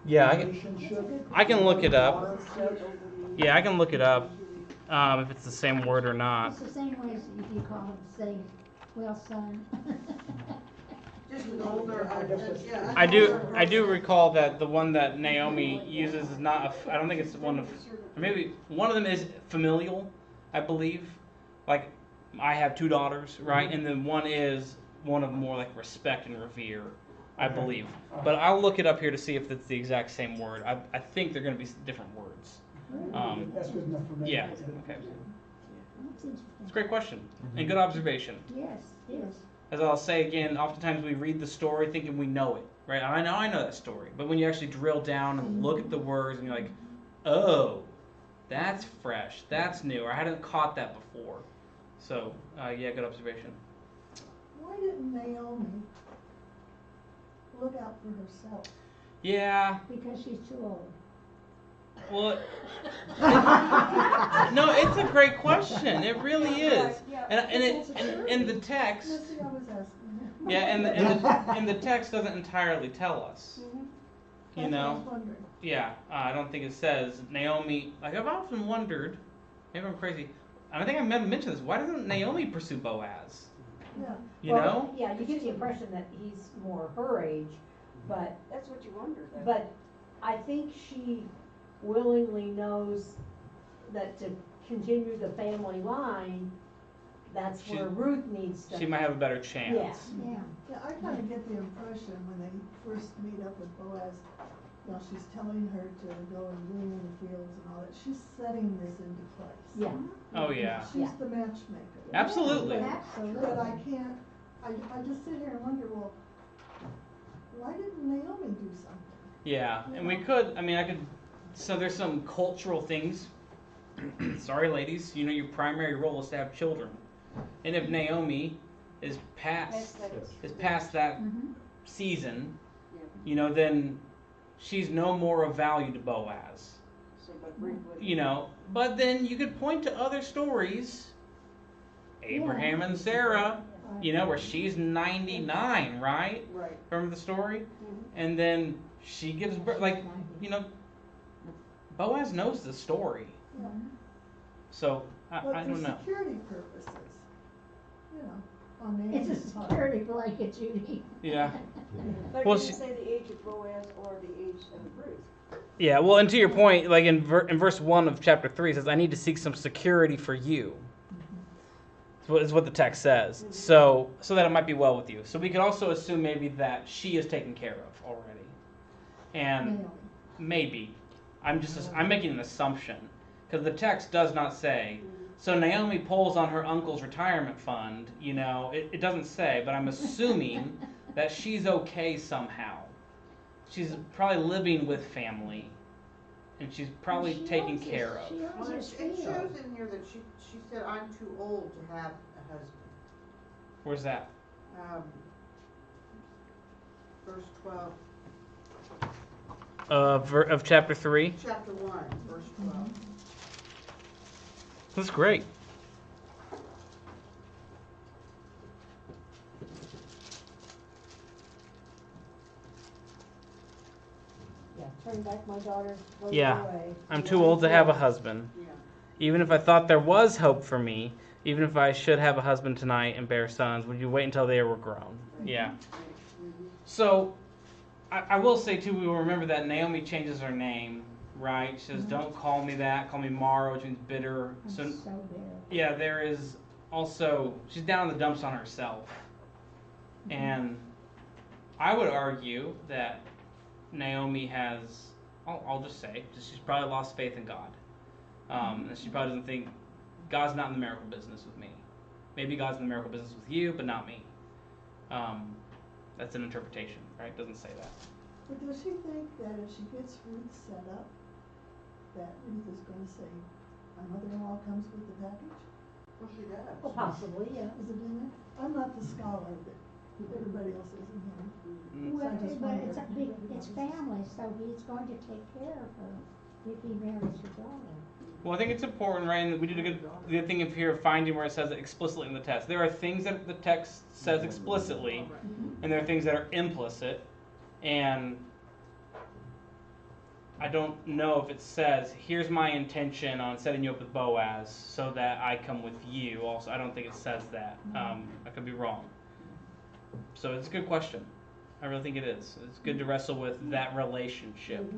Yeah, relationship? I can look it up. Daughter? Yeah, I can look it up if it's the same word or not. It's the same way as if you call him, say, well, son. Just an older, yeah. I do recall that the one that Naomi uses is not. I don't think it's one of. Or maybe one of them is familial, I believe. Like, I have 2 daughters, right? And then one is one of more like respect and revere, I believe. But I'll look it up here to see if it's the exact same word. I think they're going to be different words. That's good enough for me. Yeah. Okay. That's interesting. It's a great question and good observation. Yes, yes. As I'll say again, oftentimes we read the story thinking we know it, right? I know that story. But when you actually drill down and look at the words and you're like, oh, that's fresh, that's new, or I hadn't caught that before. So, yeah, good observation. Why didn't Naomi look out for herself? Yeah, Because she's too old. well, no, it's a great question. It really is. And in the text, That's what I was asking. yeah, and the text doesn't entirely tell us. You That's what I know? was wondering. Yeah, I don't think it says Naomi. Like, I've often wondered, maybe I'm crazy. I don't think I mentioned this. Why doesn't Naomi pursue Boaz? Yeah. You Well, know? Yeah, you get the impression that he's more her age, but, That's what you wondered. but I think she willingly knows that to continue the family line, that's She- where Ruth needs to. She might have a better chance. Yeah. Yeah, I kind of get the impression when they first meet up with Boaz, she's telling her to go and glean in the fields and all that, she's setting this into place. Yeah. Oh, yeah. She's the matchmaker. Absolutely. Absolutely. But I can't, I just sit here and wonder, well, why didn't Naomi do something? Yeah, and we could, so there's some cultural things. Sorry, ladies, your primary role is to have children. And if Naomi is past that Mhm. season, then she's no more of value to Boaz. But then you could point to other stories, Abraham and Sarah, where she's 99, right? Right. Remember the story? And then she gives birth, Boaz knows the story. Yeah. So, I don't But know. for security purposes, on It's a Naomi's part. security blanket, Judy. Yeah. But Well, it she- didn't say the age of Boaz or the age of Ruth. Yeah, well, and to your point, like in verse 1 of chapter 3, it says, I need to seek some security for you. Is what the text says. So that it might be well with you. So we could also assume maybe that she is taken care of already, and Naomi. maybe I'm making an assumption because the text does not say. So Naomi pulls on her uncle's retirement fund. It doesn't say, but I'm assuming that she's okay somehow. She's probably living with family, and she's probably She taken owns this- care of. She owns Well, this it field. shows in here that she said, I'm too old to have a husband. Where's that? Verse 12, Of chapter 3. chapter 1, verse 12. That's great. Yeah, turn back my daughter, go Yeah. away. I'm too old to have a husband. Yeah. Even if I thought there was hope for me, even if I should have a husband tonight and bear sons, would you wait until they were grown? Yeah. So, I will say too, we will remember that Naomi changes her name, right? She says, "Don't call me that. Call me Mara," which means bitter. I'm So, so bitter. yeah, there is also she's down in the dumps on herself, and I would argue that Naomi has. I'll just say she's probably lost faith in God, and she probably doesn't think God's not in the miracle business with me. Maybe God's in the miracle business with you, but not me. That's an interpretation, right? It doesn't say that. But does she think that if she gets Ruth set up, that Ruth is gonna say, my mother-in-law comes with the package? Well, she does. Well, possibly, yeah. Is it in there? I'm not the scholar that everybody else is in here. Mm. Well, I just but wonder. it's family, so he's going to take care of her if he marries her daughter. Well, I think it's important, right? And we did a good thing of here finding where it says it explicitly in the text. There are things that the text says explicitly, and there are things that are implicit. And I don't know if it says, "Here's my intention on setting you up with Boaz, so that I come with you." Also, I don't think it says that. I could be wrong. So it's a good question. I really think it is. It's good to wrestle with that relationship,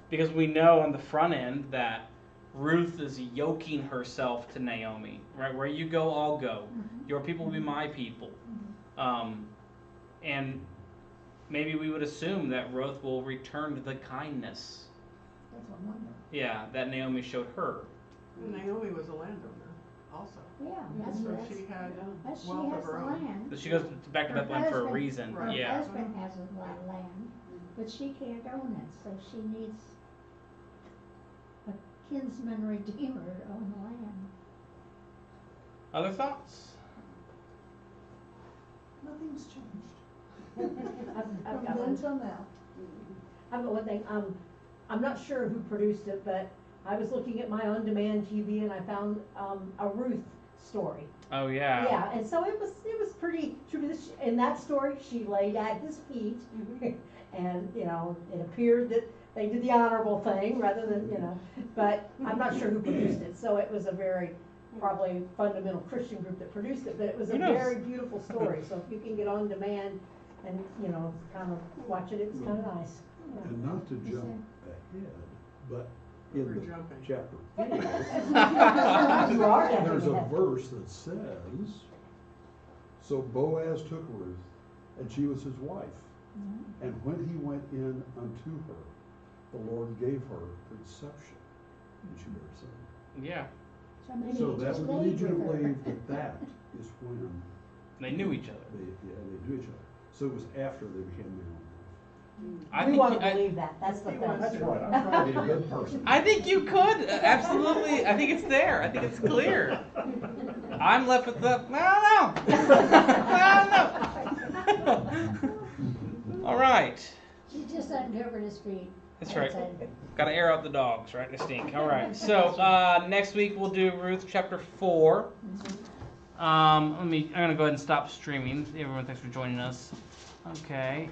because we know on the front end that Ruth is yoking herself to Naomi, right? Where you go, I'll go. Your people will be my people. And maybe we would assume that Ruth will return to the kindness, That's a wonder. yeah, that Naomi showed her. Naomi was a landowner also. Yeah, So she had she wealth has of her the own. land. So she goes back to Her Bethlehem for a husband- reason. Right. Her Yeah. husband has a lot of land, but she can't own it, so she needs a kinsman redeemer to own the land. Other thoughts? Nothing's changed I've from got then one. till now. I've got one thing, I'm not sure who produced it, but I was looking at my on-demand TV and I found, a Ruth story. Oh yeah. Yeah, and so it was pretty true to this, in that story, she laid at his feet, and, it appeared that they did the honorable thing rather than, but I'm not sure who produced it, so it was a very, probably fundamental Christian group that produced it, but it was a Who knows? very beautiful story, so if you can get on demand and, kind of watch it, it was kind of nice. And not to jump ahead, but in We're the jumping. chapter 4, You are jumping there's a ahead. verse that says, so Boaz took Ruth, and she was his wife. And when he went in unto her, the Lord gave her conception, and she bare a son. Yeah. So maybe So he that just would laid lead you to with her. believe that that is when They knew each other. they knew each other. So it was after they became man and I We think want you- to believe that, that's the He thing. wants wife. That's right, I'm trying to be a good person. I think you could absolutely. I think it's there. I think it's clear. I'm left with the. I don't know. All right. She just uncovered his feet. That's right. it. Got to air out the dogs, right? They stink. All right. So next week we'll do Ruth chapter 4. I'm gonna go ahead and stop streaming. Everyone, thanks for joining us. Okay.